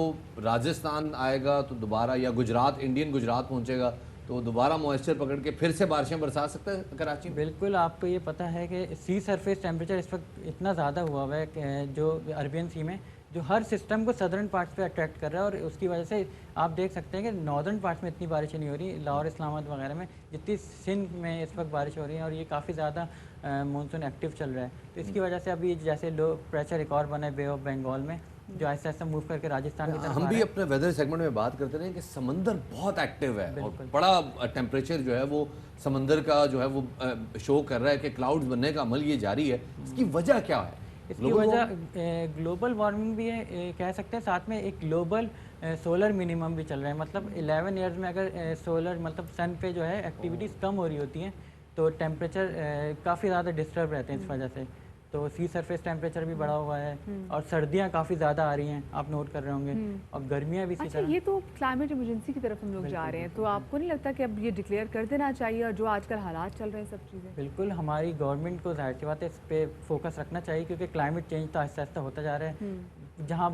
راجستھان آئے گا تو دوبارہ, یا گجرات, انڈین گجرات پہنچے گا تو دوبارہ موئسچر پکڑ کے پھر سے بارشیں برسا سکتا ہے کراچی میں؟ بالکل, آپ کو یہ پتہ ہے کہ سی سرفیس ٹیمپریچر اس وقت اتنا زیادہ ہوا ہوا ہے کہ جو عربین سی میں, جو ہر سسٹم کو سدرن پارٹس پہ اٹریکٹ کر رہا ہے, اور اس کی وجہ سے آپ دیکھ سکتے ہیں کہ ناردرن پارٹس میں اتنی بارشیں نہیں ہو رہی. لاہور, اسلام آباد وغیرہ میں جتنی سندھ میں اس وقت بارش ہو رہی ہے, اور یہ کافی زیادہ مانسون ایکٹیو چل رہا ہے, تو اس کی وجہ سے ابھی جیسے لو پریشر ایک اور بنا ہے بے آف بنگال میں, جو آہستہ آہستہ موو کر کے راجستھان کی طرف. ہم بھی اپنے ویدر سیگمنٹ میں بات کرتے رہے کہ سمندر بہت ایکٹیو ہے, اور بڑا ٹیمپریچر جو ہے وہ سمندر کا جو ہے وہ شو کر رہا ہے کہ کلاؤڈز بننے کا عمل یہ جاری ہے. اس کی وجہ کیا ہے؟ اس کی وجہ گلوبل وارمنگ بھی ہے کہہ سکتے ہیں, ساتھ میں ایک گلوبل سولر منیمم بھی چل رہا ہے. مطلب 11 ایئرز میں اگر سولر مطلب سن پہ جو ہے ایکٹیویٹیز کم ہو رہی ہوتی ہیں, تو ٹیمپریچر کافی زیادہ ڈسٹرب رہتے ہیں اس وجہ سے. تو سی سرفیس ٹیمپریچر بھی بڑھا ہوا ہے, اور سردیاں کافی زیادہ آ رہی ہیں, آپ نوٹ کر رہے ہوں گے, اور گرمیاں بھی اسی طرح. یہ تو کلائمیٹ ایمرجنسی کی طرف ہم لوگ جا رہے ہیں, تو آپ کو نہیں لگتا کہ اب یہ ڈکلیئر کر دینا چاہیے, اور جو آج کل حالات چل رہے ہیں سب چیزیں؟ بالکل, ہماری گورنمنٹ کو ظاہر سی بات ہے اس پہ فوکس رکھنا چاہیے, کیونکہ کلائمیٹ چینج تو آہستہ آہستہ ہوتا جا رہا ہے. جہاں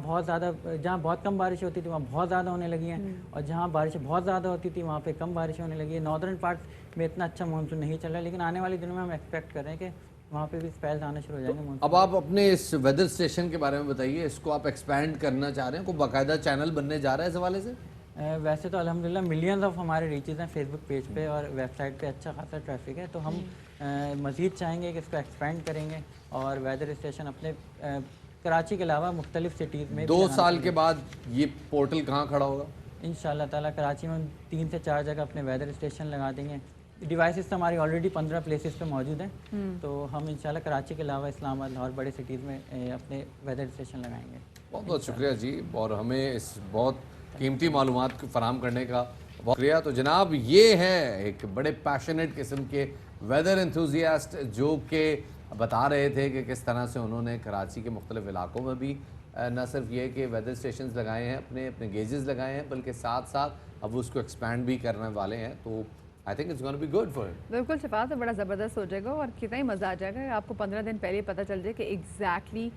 بہت کم بارش ہوتی تھی وہاں بہت زیادہ ہونے لگی ہیں, اور جہاں بارشیں بہت زیادہ ہوتی تھی وہاں پہ کم بارشیں ہونے لگی ہیں. ناردرن پارٹس میں اتنا اچھا مانسون نہیں چل رہا ہے, لیکن آنے والے دنوں میں ہم ایکسپیکٹ کر رہے ہیں کہ وہاں پہ بھی اسپیلز آنا شروع ہو جائیں گے. اب آپ اپنے اس ویدر اسٹیشن کے بارے میں بتائیے, اس کو آپ ایکسپینڈ کرنا چاہ رہے ہیں, کوئی باقاعدہ چینل بننے جا رہا ہے اس حوالے سے؟ ویسے تو الحمدللہ ملینز آف ہمارے ریچز ہیں فیس بک پیج پہ, اور ویب سائٹ پہ اچھا خاصا ٹریفک ہے, تو ہم مزید چاہیں گے کہ اس کو ایکسپینڈ کریں گے, اور ویدر اسٹیشن اپنے کراچی کے علاوہ مختلف سٹیز میں. 2 سال کے بعد یہ پورٹل کہاں کھڑا ہوگا؟ انشاءاللہ تعالیٰ کراچی میں 3 سے 4 جگہ اپنے ویدر اسٹیشن لگا دیں گے. ڈیوائسز تو ہماری آلریڈی 15 پلیسز پہ موجود ہیں, تو ہم انشاءاللہ کراچی کے علاوہ اسلام آباد اور بڑے سٹیز میں اپنے ویدر اسٹیشن لگائیں گے. بہت بہت شکریہ جی, اور ہمیں اس بہت قیمتی معلومات کو فراہم کرنے کا بہت شکریہ. تو جناب یہ ہیں ایک بڑے پیشنیٹ قسم کے ویدر انتھوزیاسٹ, جو کہ بتا رہے تھے کہ کس طرح سے انہوں نے کراچی کے مختلف علاقوں میں بھی نہ صرف یہ کہ ویدر اسٹیشنز لگائے ہیں, اپنے گیجز لگائے ہیں, بلکہ ساتھ ساتھ اب وہ اس کو ایکسپینڈ بھی کرنے والے ہیں. تو I think it's going to be good for him. بالکل شفاعت, تو بڑا زبردست ہو جائے گا, اور کتنا ہی مزہ آ جائے گا. آپ کو 15 دن پہلے پتہ چل جائے کہ ایگزیکٹلی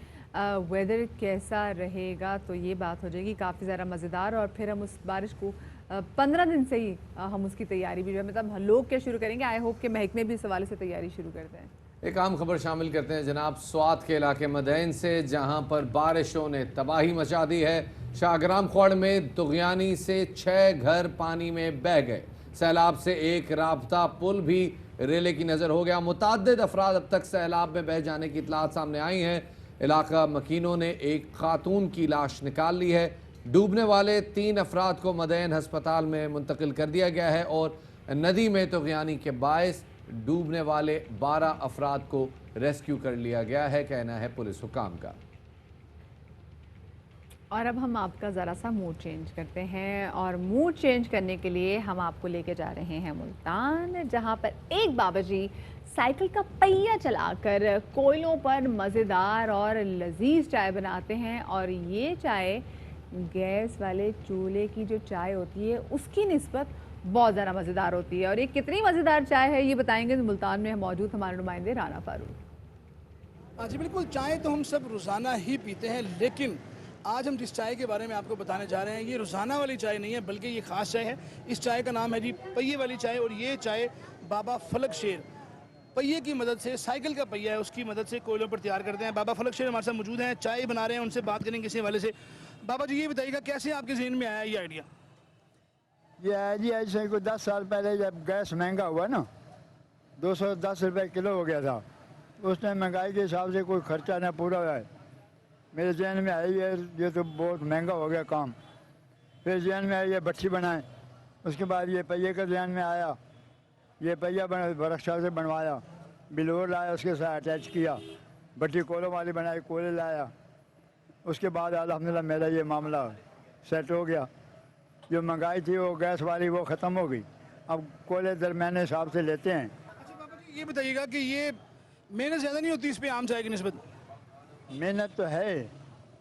ویدر کیسا رہے گا, تو یہ بات ہو جائے گی کافی زیادہ مزیدار. اور پھر ہم اس بارش کو 15 دن سے ہی ہم اس کی تیاری بھی جو ہے, مطلب لوگ کیا شروع کریں گے, آئی ہوپ کہ محکمے بھی اس حوالے سے تیاری شروع کرتے ہیں. ایک عام خبر شامل کرتے ہیں جناب سوات کے علاقے مدین سے, جہاں پر بارشوں نے تباہی مچا دی ہے. شاہگرام خوڑ میں دغیانی سے 6 گھر پانی میں بہہ گئے. سیلاب سے ایک رابطہ پل بھی ریلے کی نظر ہو گیا. متعدد افراد اب تک سیلاب میں بہہ جانے کی اطلاعات سامنے آئی ہیں. علاقہ مکینوں نے ایک خاتون کی لاش نکال لی ہے. ڈوبنے والے 3 افراد کو مدین ہسپتال میں منتقل کر دیا گیا ہے, اور ندی میں طغیانی کے باعث ڈوبنے والے 12 افراد کو ریسکیو کر لیا گیا ہے، کہنا ہے پولیس حکام کا۔ اور اب ہم آپ کا ذرا سا موڈ چینج کرتے ہیں، اور موڈ چینج کرنے کے لیے ہم آپ کو لے کے جا رہے ہیں ملتان، جہاں پر ایک بابا جی سائیکل کا پہیہ چلا کر کوئلوں پر مزیدار اور لذیذ چائے بناتے ہیں، اور یہ چائے گیس والے چولہے کی جو چائے ہوتی ہے اس کی نسبت بہت زیادہ مزیدار ہوتی ہے۔ اور یہ کتنی مزیدار چائے ہے یہ بتائیں گے ملتان میں موجود ہمارے نمائندے رانا فاروق۔ جی بالکل، چائے تو ہم سب روزانہ ہی پیتے ہیں، لیکن آج ہم جس چائے کے بارے میں آپ کو بتانے جا رہے ہیں یہ روزانہ والی چائے نہیں ہے، بلکہ یہ خاص چائے ہے۔ اس چائے کا نام ہے جی پہیے والی چائے، اور یہ چائے بابا فلک شیر پہیے کی مدد سے، سائیکل کا پہیہ ہے اس کی مدد سے کوئلوں پر تیار کرتے ہیں۔ بابا فلک شیر ہمارے ساتھ موجود ہیں، چائے بنا رہے ہیں، ان سے بات کریں گے اسی حوالے سے۔ بابا جی یہ بتائیے گا کیسے آپ کے ذہن میں آیا یہ آئیڈیا؟ یہ ہے جی ایسے کوئی 10 سال پہلے جب گیس مہنگا ہوا نا، 210 روپے کلو ہو گیا تھا، اس ٹائم مہنگائی کے حساب سے کوئی خرچہ نہ پورا ہوا ہے۔ میرے ذہن میں آئی ہے یہ تو بہت مہنگا ہو گیا کام، پھر ذہن میں آئی یہ بٹھی بنائیں، اس کے بعد یہ پہیے کا ذہن میں آیا، یہ پہیہ برکشا سے بنوایا، بلور لایا، اس کے ساتھ اٹیچ کیا، بٹھی کولوں والی بنائی، کولے لایا، اس کے بعد الحمدللہ میرا یہ معاملہ سیٹ ہو گیا۔ جو مہنگائی تھی وہ گیس والی وہ ختم ہو گئی، اب کولے درمیانے حساب سے لیتے ہیں۔ اچھا بابا جی یہ بتائیے گا کہ یہ محنت زیادہ نہیں ہوتی اس پہ عام چائے کی نسبت؟ محنت تو ہے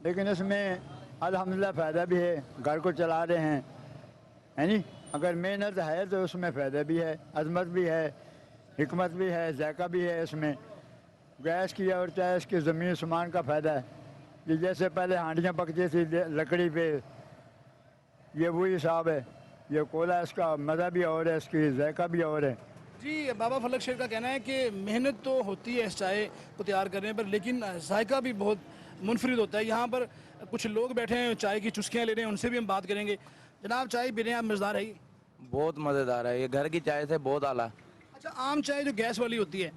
لیکن اس میں الحمدللہ فائدہ بھی ہے، گھر کو چلا رہے ہیں، ہے نہیں؟ اگر محنت ہے تو اس میں فائدہ بھی ہے، عظمت بھی ہے، حکمت بھی ہے، ذائقہ بھی ہے اس میں۔ گیس کی اور چاہے اس کی زمین سامان کا فائدہ ہے، یہ جیسے پہلے ہانڈیاں پکتی تھی لکڑی پہ، یہ وہی حساب ہے، یہ کولا اس کا مزہ بھی اور ہے، اس کی ذائقہ بھی اور ہے۔ جی بابا فلک شیر کا کہنا ہے کہ محنت تو ہوتی ہے اس چائے کو تیار کرنے پر، لیکن ذائقہ بھی بہت منفرد ہوتا ہے۔ یہاں پر کچھ لوگ بیٹھے ہیں چائے کی چسکیاں لے رہے ہیں، ان سے بھی ہم بات کریں گے۔ جناب چائے پی رہے ہیں آپ، مزیدار ہے؟ بہت مزیدار ہے، یہ گھر کی چائے سے بہت اعلیٰ۔ اچھا عام چائے جو گیس والی ہوتی ہے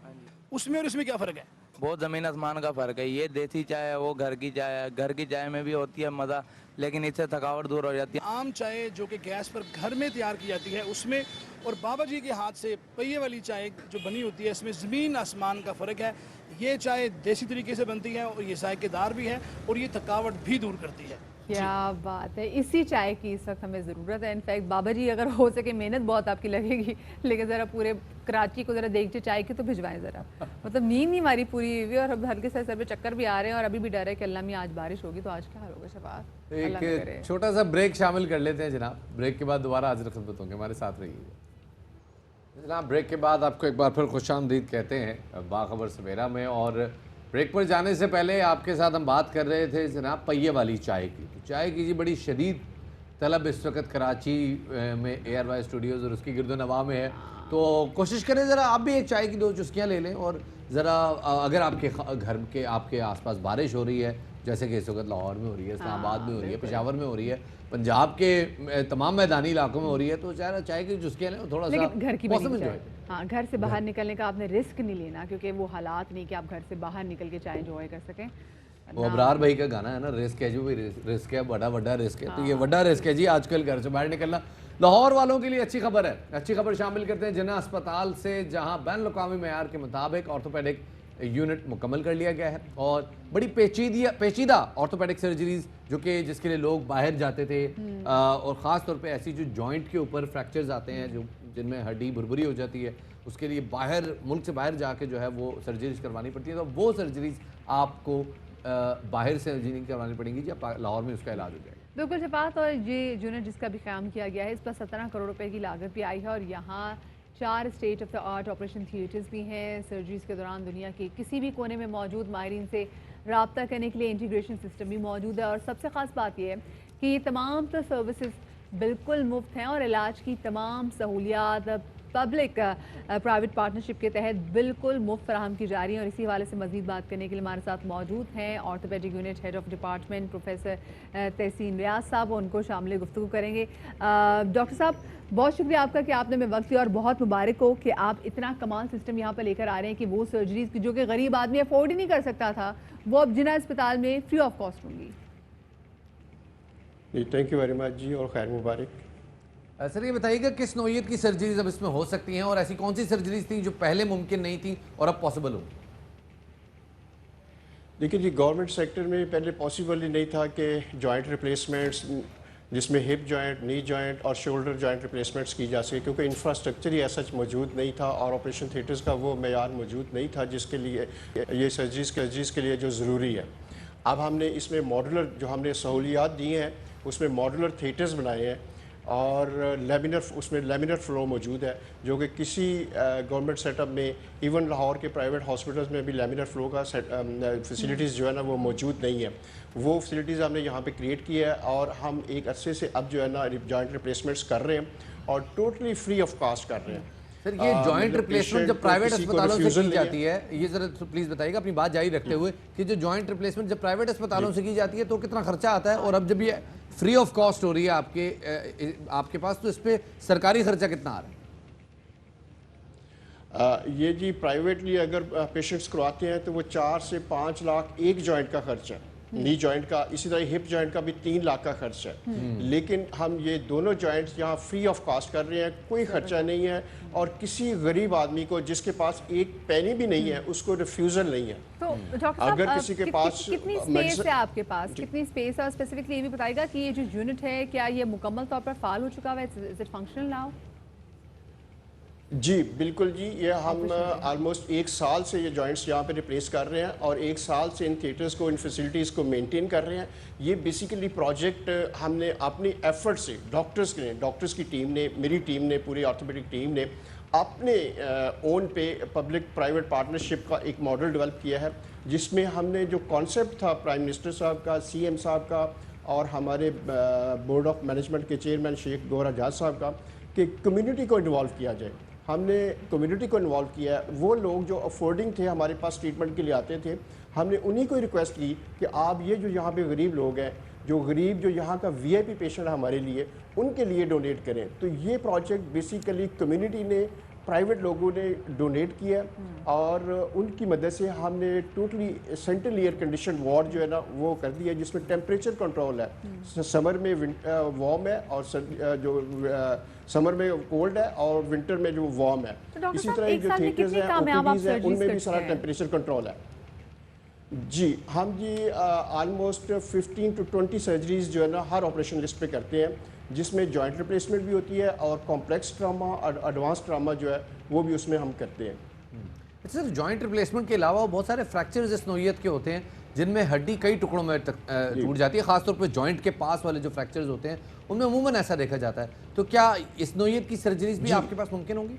اس میں اور اس میں کیا فرق ہے؟ بہت زمین آسمان کا فرق ہے، یہ دیسی چائے ہے، وہ گھر کی چائے ہے۔ گھر کی چائے میں بھی ہوتی ہے مزہ، لیکن اس سے تھکاوٹ دور ہو جاتی ہے۔ عام چائے جو کہ گیس پر گھر میں تیار کی جاتی ہے اس میں اور بابا جی کے ہاتھ سے پہیے والی چائے جو بنی ہوتی ہے اس میں زمین آسمان کا فرق ہے۔ یہ چائے دیسی طریقے سے بنتی ہے اور یہ ذائقے دار بھی ہے اور یہ تھکاوٹ بھی دور کرتی ہے۔ کیا بات ہے، اسی چائے کی اس وقت ہمیں ضرورت ہے۔ انفیکٹ بابا جی اگر ہو سکے محنت بہت آپ کی لگے گی، لیکن ذرا پورے کراچی کو ذرا دیکھتے چائے کی تو بھجوائیں ذرا، مطلب نیند نہیں ہماری پوری ہوئی اور اب ہلکے سے سر پہ چکر بھی آ رہے ہیں اور ابھی بھی ڈر ہے کہ اللہ میں آج بارش ہوگی تو آج کیا حال ہوگا شفاعت۔ ایک چھوٹا سا بریک شامل کر لیتے ہیں جناب، بریک کے بعد دوبارہ حاضر خدمت ہوں گے، ہمارے ساتھ رہیے جناب۔ بریک کے بعد آپ کو ایک بار پھر خوش آمدید کہتے ہیں باخبر سویرا میں، اور بریک پر جانے سے پہلے آپ کے ساتھ ہم بات کر رہے تھے جناب پہیے والی چائے کی۔ چائے کی جی بڑی شدید طلب اس وقت کراچی میں ARY اسٹوڈیوز اور اس کی گرد و نواح میں ہے، تو کوشش کریں ذرا آپ بھی ایک چائے کی 2 چسکیاں لے لیں، اور ذرا اگر آپ کے گھر کے آپ کے آس پاس بارش ہو رہی ہے جیسے کہ اس وقت لاہور میں ہو رہی ہے، اسلام آباد میں ہو رہی ہے، پشاور میں ہو رہی ہے، پنجاب کے تمام میدانی علاقوں میں ہو رہی ہے، تو چائے کی چسکیاں لیں، تھوڑا سا گھر کی موسم انجوائے۔ ہاں گھر سے باہر نکلنے کا آپ نے رسک نہیں لینا، کیونکہ وہ حالات نہیں کہ آپ گھر سے باہر نکل کے چائے انجوائے کر سکیں۔ وہ ابرار بھائی کا گانا ہے نا، رسک ہے جو بھی رسک ہے، بڑا رسک ہے، تو یہ بڑا رسک ہے جی آج کل گھر سے باہر نکلنا۔ لاہور والوں کے لیے اچھی خبر ہے، اچھی خبر شامل کرتے ہیں جناح اسپتال سے، جہاں بین الاقوامی معیار کے مطابق آرتھوپیڈک یونٹ مکمل کر لیا گیا ہے، اور بڑی پیچیدہ آرتھوپیڈک سرجریز جو کہ جس کے لیے لوگ باہر جاتے تھے، اور خاص طور پہ ایسی جو جوائنٹ کے اوپر فریکچرز آتے ہیں جن میں ہڈی بھربھری ہو جاتی ہے، اس کے لیے ملک سے باہر جا کے جو ہے وہ سرجریز کروانی پڑتی ہے، تو وہ سرجریز آپ کو باہر سے نہیں کرانی پڑیں گی جی، لاہور میں اس کا علاج ہو جائے گا۔ بالکل شفاعت، اور یہ یونٹ جس کا بھی قیام کیا گیا ہے اس پر 17 کروڑ روپے کی لاگت بھی آئی ہے، اور یہاں 4 state of the art operation theatres بھی ہیں۔ سرجریز کے دوران دنیا کے کسی بھی کونے میں موجود ماہرین سے رابطہ کرنے کے لیے انٹیگریشن سسٹم بھی موجود ہے، اور سب سے خاص بات یہ ہے کہ یہ تمام تو سروسز بالکل مفت ہیں، اور علاج کی تمام سہولیات پبلک پرائیویٹ پارٹنرشپ کے تحت بالکل مفت فراہم کی جا رہی ہیں۔ اور اسی حوالے سے مزید بات کرنے کے لیے ہمارے ساتھ موجود ہیں orthopaedic unit head of department professor Tehseen Riaz صاحب، ان کو شامل گفتگو کریں گے۔ ڈاکٹر صاحب بہت شکریہ آپ کا کہ آپ نے ہمیں وقت دیا، اور بہت مبارک ہو کہ آپ اتنا کمال سسٹم یہاں پہ لے کر آ رہے ہیں کہ وہ سرجریز جو کہ غریب آدمی افورڈ ہی نہیں کر سکتا تھا وہ اب جناح اسپتال میں فری آف کاسٹ ہوں گی۔ جی تھینک یو ویری مچ جی، اور خیر مبارک۔ سر یہ بتائیے گا کس نوعیت کی سرجریز اب اس میں ہو سکتی ہیں اور ایسی کون سی سرجریز تھیں جو پہلے ممکن نہیں تھیں اور اب پاسبل ہوں؟ دیکھیے جی، گورنمنٹ سیکٹر میں پہلے پاسبل ہی نہیں تھا کہ جوائنٹ ریپلیسمنٹس جس میں ہپ جوائنٹ، نی جوائنٹ اور شولڈر جوائنٹ ریپلیسمنٹس کی جا سکے، کیونکہ انفراسٹرکچر ہی ایسا موجود نہیں تھا اور آپریشن تھیٹرز کا وہ معیار موجود نہیں تھا جس کے لیے یہ سرجریز کے لیے جو ضروری ہے۔ اب ہم نے اس میں ماڈولر جو ہم نے سہولیات دی ہیں اس میں ماڈولر تھیٹرز بنائے ہیں اور اس میں لیمینر فلو موجود ہے جو کہ کسی گورنمنٹ سیٹ اپ میں، ایون لاہور کے پرائیویٹ ہاسپٹلز میں بھی لیمینر فلو کا فیسلٹیز جو ہے نا وہ موجود نہیں ہے۔ وہ فیسلٹیز ہم نے یہاں پہ کریٹ کی ہے اور ہم ایک عرصے سے اب جو ہے نا جوائنٹ ریپلیسمنٹس کر رہے ہیں اور ٹوٹلی فری آف کاسٹ کر رہے ہیں۔ سر یہ جوائنٹ ریپلیسمنٹ جب پرائیویٹ اسپتالوں سے کی جاتی ہے، یہ ذرا پلیز بتائیے گا اپنی بات جاری رکھتے ہوئے کہ جو جوائنٹ ریپلیسمنٹ جب پرائیویٹ اسپتالوں سے کی جاتی ہے تو کتنا خرچہ آتا ہے، اور اب جب یہ فری آف کاسٹ ہو رہی ہے آپ کے پاس، تو اس پہ سرکاری خرچہ کتنا آ رہا ہے؟ یہ جی پرائیویٹلی اگر پیشنٹس کرواتے ہیں تو وہ 4 سے 5 لاکھ ایک جوائنٹ کا خرچ ہے، نی جوائنٹ کا، اسی طرح ہپ جوائنٹ کا بھی 3 لاکھ کا خرچ ہے۔ لیکن ہم یہ دونوں جوائنٹس یہاں فری آف کاسٹ کر رہے ہیں، کوئی خرچہ نہیں ہے، اور کسی غریب آدمی کو جس کے پاس ایک پینی بھی نہیں ہے اس کو ریفیوزل نہیں ہے۔ تو ڈاکٹر صاحب اگر کسی کے پاس کتنی سپیس ہے آپ کے پاس، کتنی سپیس ہے، اور اسپیسیفکلی یہ بھی بتائے گا کہ یہ جو یونٹ ہے کیا یہ مکمل طور پر فعال ہو چکا ہے، از اٹ فنکشنل ناؤ؟ جی بالکل جی، یہ ہم آلموسٹ 1 سال سے یہ جوائنٹس یہاں پہ ریپلیس کر رہے ہیں اور 1 سال سے ان تھیٹرز کو، ان فیسلٹیز کو مینٹین کر رہے ہیں۔ یہ بیسیکلی پروجیکٹ ہم نے اپنی ایفرٹ سے ڈاکٹرز کی ٹیم نے، میری ٹیم نے، پوری آرتھوپیڈک ٹیم نے اپنے اون پہ پبلک پرائیویٹ پارٹنرشپ کا ایک ماڈل ڈیولپ کیا ہے، جس میں ہم نے جو کانسیپٹ تھا پرائم منسٹر صاحب کا، سی ایم صاحب کا اور ہمارے بورڈ آف مینجمنٹ کے چیئرمین شیخ گوہر حجاج صاحب کا، کہ کمیونٹی کو انوالو کیا جائے۔ ہم نے کمیونٹی کو انوالو کیا ہے۔ وہ لوگ جو افورڈنگ تھے ہمارے پاس ٹریٹمنٹ کے لیے آتے تھے، ہم نے انہی کو ریکویسٹ کی کہ آپ یہ جو یہاں پہ غریب لوگ ہیں، جو یہاں کا وی آئی پی پیشنٹ ہمارے لیے، ان کے لیے ڈونیٹ کریں۔ تو یہ پروجیکٹ بیسیکلی کمیونٹی نے، پرائیویٹ لوگوں نے ڈونیٹ کیا اور ان کی مدد سے ہم نے totally central air condition ward جو ہے نا وہ کر دیا، جس میں ٹیمپریچر کنٹرول ہے، سمر میں وارم ہے اور جو سمر میں کولڈ ہے اور ونٹر میں جو وارم ہے۔ اسی طرح جو تھیٹرز ہیں، اوپیڈیز ہیں، ان میں بھی سارا ٹیمپریچر کنٹرول ہے۔ جی ہم جی آلموسٹ 15 to 20 سرجریز جو ہے نا ہر آپریشن لسٹ پہ کرتے ہیں، جس میں جوائنٹ ریپلیسمنٹ بھی ہوتی ہے اور کمپلیکس ٹراما اور ایڈوانس ٹراما جو ہے وہ بھی اس میں ہم کرتے ہیں۔ سر جوائنٹ ریپلیسمنٹ کے علاوہ بہت سارے فریکچرز اس نوعیت کے ہوتے ہیں جن میں ہڈی کئی ٹکڑوں میں ٹوٹ جاتی ہے، خاص طور پہ جوائنٹ کے پاس والے جو فریکچرز ہوتے ہیں ان میں عموماً ایسا دیکھا جاتا ہے، تو کیا اس نوعیت کی سرجریز بھی آپ کے پاس ممکن ہوں گی؟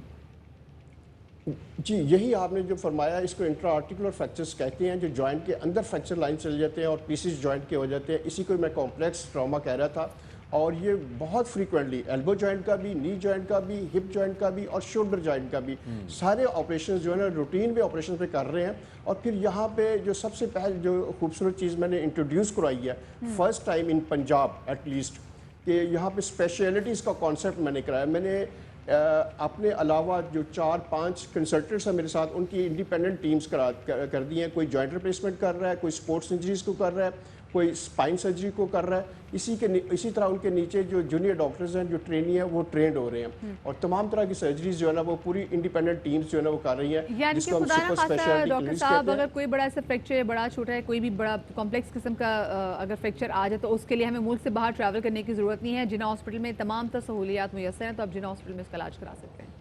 جی یہی آپ نے جو فرمایا، اس کو انٹرا آرٹیکولر فریکچرز کہتے ہیں، جو جوائنٹ کے اندر فریکچر لائن چل جاتے ہیں اور پیسز جوائنٹ کے ہو جاتے ہیں، اسی کو میں کمپلیکس ٹراما کہہ رہا تھا۔ اور یہ بہت فریکوینٹلی ایلبو جوائنٹ کا بھی، نی جوائنٹ کا بھی، ہپ جوائنٹ کا بھی اور شولڈر جوائنٹ کا بھی سارے آپریشنز جو ہے نا روٹین پہ آپریشن پہ کر رہے ہیں۔ اور پھر یہاں پہ جو سب سے پہلے جو خوبصورت چیز میں نے انٹروڈیوس کروائی ہے، first time in Punjab at least, کہ یہاں پہ اسپیشلٹیز کا کانسیپٹ میں نے کرایا۔ میں نے اپنے علاوہ جو 4-5 کنسلٹنٹس ہیں میرے ساتھ، ان کی انڈیپینڈنٹ ٹیمز کر دی ہیں۔ کوئی جوائنٹ ریپلیسمنٹ کر رہا ہے، کوئی سپورٹس انجریز کو کر رہا ہے، کوئی اسپائن سرجری کو کر رہا ہے۔ اسی طرح ان کے نیچے جو جونیئر ڈاکٹرز ہیں، جو ٹرینی ہیں، وہ ٹرینڈ ہو رہے ہیں، اور تمام طرح کی سرجریز جو ہے نا وہ پوری انڈیپینڈنٹ ٹیمز جو ہے نا وہ کر رہی ہیں، یعنی جس کہ کو ہم خدا سپر نخواستہ اسپیشلٹی ڈاکٹر کلینکس صاحب کہتے ہیں۔ اگر کوئی بڑا ایسا فریکچر ہے، بڑا چھوٹا ہے، کوئی بھی بڑا کمپلیکس قسم کا اگر فریکچر آ جائے تو اس کے لیے ہمیں ملک سے باہر ٹریول کرنے کی ضرورت نہیں ہے۔ جنا ہاسپٹل میں تمام تر سہولیات میسر ہیں، تو آپ جنا ہاسپٹل میں اس کا علاج کرا سکتے ہیں۔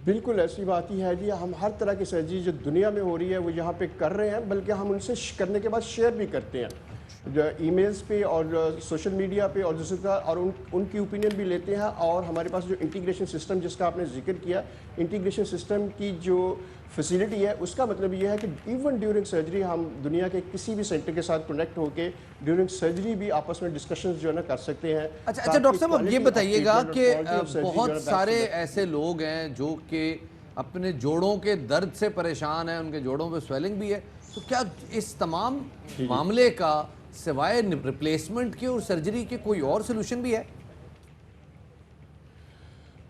بالکل ایسی بات ہی ہے جی، ہم ہر طرح کی سرجری جو دنیا میں ہو رہی ہے وہ یہاں پہ کر رہے ہیں، بلکہ ہم ان سے کرنے کے بعد شیئر بھی کرتے ہیں ای میلز پہ اور سوشل میڈیا پہ، اور دوسری طرح اور ان کی اوپینین بھی لیتے ہیں۔ اور ہمارے پاس جو انٹیگریشن سسٹم جس کا آپ نے ذکر کیا، انٹیگریشن سسٹم کی جو فیسیلٹی ہے، اس کا مطلب یہ ہے کہ ایون ڈیورنگ سرجری ہم دنیا کے کسی بھی سینٹر کے ساتھ کنیکٹ ہو کے ڈیورنگ سرجری بھی آپس میں ڈسکشنز جو ہے نا کر سکتے ہیں۔ اچھا ڈاکٹر صاحب اب یہ بتائیے گا کہ بہت سارے ایسے لوگ ہیں جو کہ اپنے جوڑوں کے درد سے پریشان ہیں، ان کے جوڑوں پہ سویلنگ بھی ہے، تو کیا اس تمام معاملے کا سوائے ریپلیسمنٹ کے اور سرجری کے کوئی اور سلوشن بھی ہے؟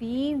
3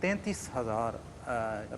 33,000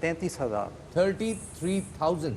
33,000। 33,000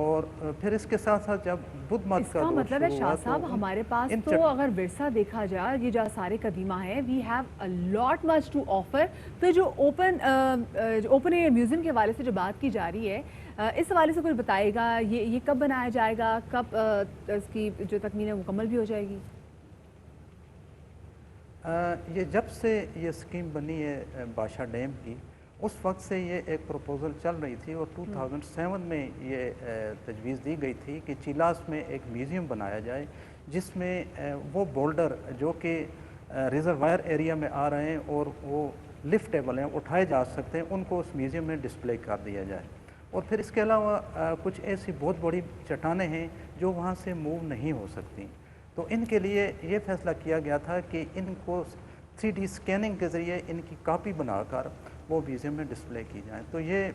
اور پھر اس کے ساتھ ساتھ جب بدھ مت اس کا کا دور مطلب ہے شروع شاہ ہوا صاحب تو ہمارے پاس تو اگر ورثہ دیکھا جائے یہ جو آثار قدیمہ ہیں we have a lot much to offer. تو جو اوپن ایئر میوزیم کے حوالے سے جو بات کی جا رہی ہے اس حوالے سے کچھ بتائے گا, یہ کب بنایا جائے گا, کب اس کی جو تکمیل ہے مکمل بھی ہو جائے گی؟ یہ جب سے یہ اسکیم بنی ہے بادشاہ ڈیم کی اس وقت سے یہ ایک پروپوزل چل رہی تھی اور 2007 میں یہ تجویز دی گئی تھی کہ چیلاس میں ایک میوزیم بنایا جائے جس میں وہ بولڈر جو کہ ریزروائر ایریا میں آ رہے ہیں اور وہ لفٹیبل ہیں, اٹھائے جا سکتے ہیں, ان کو اس میوزیم میں ڈسپلے کر دیا جائے. اور پھر اس کے علاوہ کچھ ایسی بہت بڑی چٹانیں ہیں جو وہاں سے موو نہیں ہو سکتی, تو ان کے لیے یہ فیصلہ کیا گیا تھا کہ ان کو 3D اسکیننگ کے ذریعے ان کی کاپی بنا کر وہ میوزیم میں ڈسپلے کی جائیں. تو یہ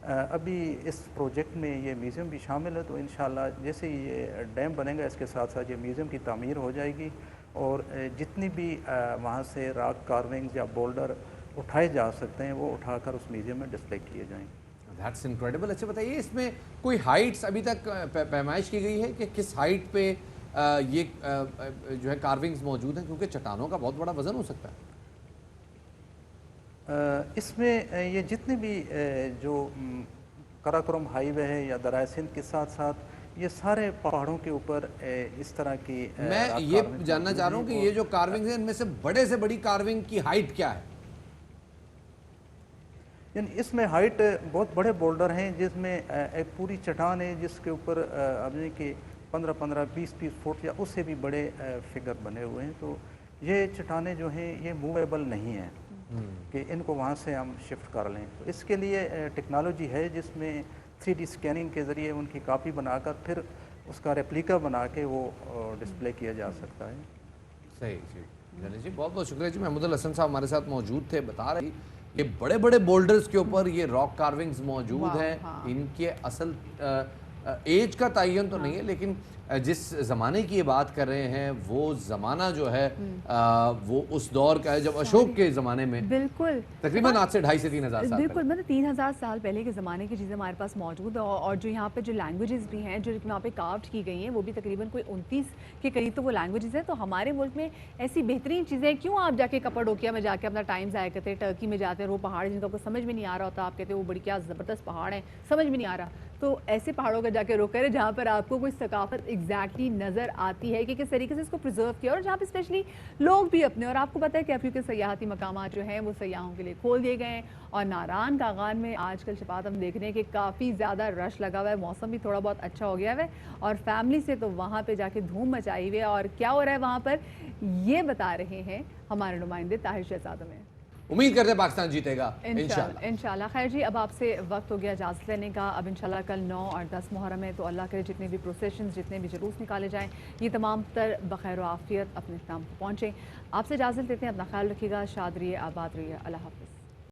ابھی اس پروجیکٹ میں یہ میوزیم بھی شامل ہے, تو انشاءاللہ جیسے یہ ڈیم بنے گا اس کے ساتھ ساتھ یہ میوزیم کی تعمیر ہو جائے گی اور جتنی بھی وہاں سے راک کارونگز یا بولڈر اٹھائے جا سکتے ہیں وہ اٹھا کر اس میوزیم میں ڈسپلے کیے جائیں. That's incredible. اچھا بتائیے اس میں کوئی ہائٹس ابھی تک پیمائش کی گئی ہے کہ کس ہائٹ پہ یہ جو ہے کارونگز موجود ہیں, کیونکہ چٹانوں کا بہت بڑا وزن ہو سکتا ہے؟ اس میں یہ جتنے بھی جو کراکرم ہائی وے ہے یا دریائے سندھ کے ساتھ ساتھ یہ سارے پہاڑوں کے اوپر اس طرح کی میں یہ جاننا چاہ رہا ہوں کہ یہ جو کارونگز ہیں ان میں سے بڑی کارونگ کی ہائٹ کیا ہے؟ یعنی اس میں ہائٹ بہت بڑے بولڈر ہیں جس میں ایک پوری چٹان ہے جس کے اوپر ابھی کہ 15-20 فٹ یا اس سے بھی بڑے فگر بنے ہوئے ہیں. تو یہ چٹانیں جو ہیں یہ موویبل نہیں ہیں کہ ان کو وہاں سے ہم شفٹ کر لیں. تو اس کے لیے ٹیکنالوجی ہے جس میں 3D اسکیننگ کے ذریعے ان کی کاپی بنا کر پھر اس کا ریپلیکا بنا کے وہ ڈسپلے کیا جا سکتا ہے. صحیح جی, بہت بہت شکریہ جی. محمود الحسن صاحب ہمارے ساتھ موجود تھے, بتا رہے یہ بڑے بڑے بولڈرز کے اوپر یہ راک کارونگز موجود ہیں. ان کے اصل ایج کا تعین تو نہیں ہے, لیکن جس زمانے کی یہ بات کر رہے ہیں وہ زمانہ جو ہے وہ اس دور کا ہے جب اشوک کے زمانے میں بالکل تقریباً آج سے 2,500 سے 3,000 سال بالکل مطلب 3,000 سال پہلے کے زمانے کی چیزیں ہمارے پاس موجود ہیں. اور جو یہاں پہ جو لینگویجز بھی ہیں جو یہاں پہ کارڈ کی گئی ہیں وہ بھی تقریباً کوئی 29 کے قریب تو وہ لینگویجز ہیں. تو ہمارے ملک میں ایسی بہترین چیزیں کیوں آپ جا کے کپڑوکیا میں جا کے اپنا ٹائم ضائع کرتے ہیں, ٹرکی میں جاتے ہیں وہ پہاڑ جن کا کوئی سمجھ میں نہیں آ رہا ہوتا, آپ کہتے ہیں وہ بڑی کیا زبردست پہاڑ ہیں, سمجھ میں نہیں آ رہا. تو ایسے پہاڑوں کا جا کے رک کرے جہاں پر آپ کو کوئی ثقافت ایگزیکٹلی نظر آتی ہے کہ کس طریقے سے اس کو پرزرو کیا, اور جہاں پہ اسپیشلی لوگ بھی اپنے, اور آپ کو پتہ ہے کہ ابھی کے سیاحتی مقامات جو ہیں وہ سیاحوں کے لیے کھول دیے گئے ہیں. اور ناران کاغان میں آج کل شفاعت ہم دیکھ رہے ہیں کہ کافی زیادہ رش لگا ہوا ہے, موسم بھی تھوڑا بہت اچھا ہو گیا ہے, اور فیملی سے تو وہاں پہ جا کے دھوم مچائی ہوئی ہے. اور کیا ہو رہا ہے وہاں پر یہ بتا رہے ہیں ہمارے نمائندے طاہر شہزادہ میں. امید کرتے ہیں پاکستان جیتے گا انشاءاللہ. خیر جی, اب آپ سے وقت ہو گیا اجازت لینے کا. اب انشاءاللہ کل 9 اور 10 محرم ہے, تو اللہ کرے جتنے بھی پروسیشنز جتنے بھی جلوس نکالے جائیں یہ تمام تر بخیر و عافیت اپنے اختتام کو پہنچیں. آپ سے اجازت لیتے ہیں, اپنا خیال رکھیے گا, شاد رہیے, آباد رہیے, اللہ حافظ.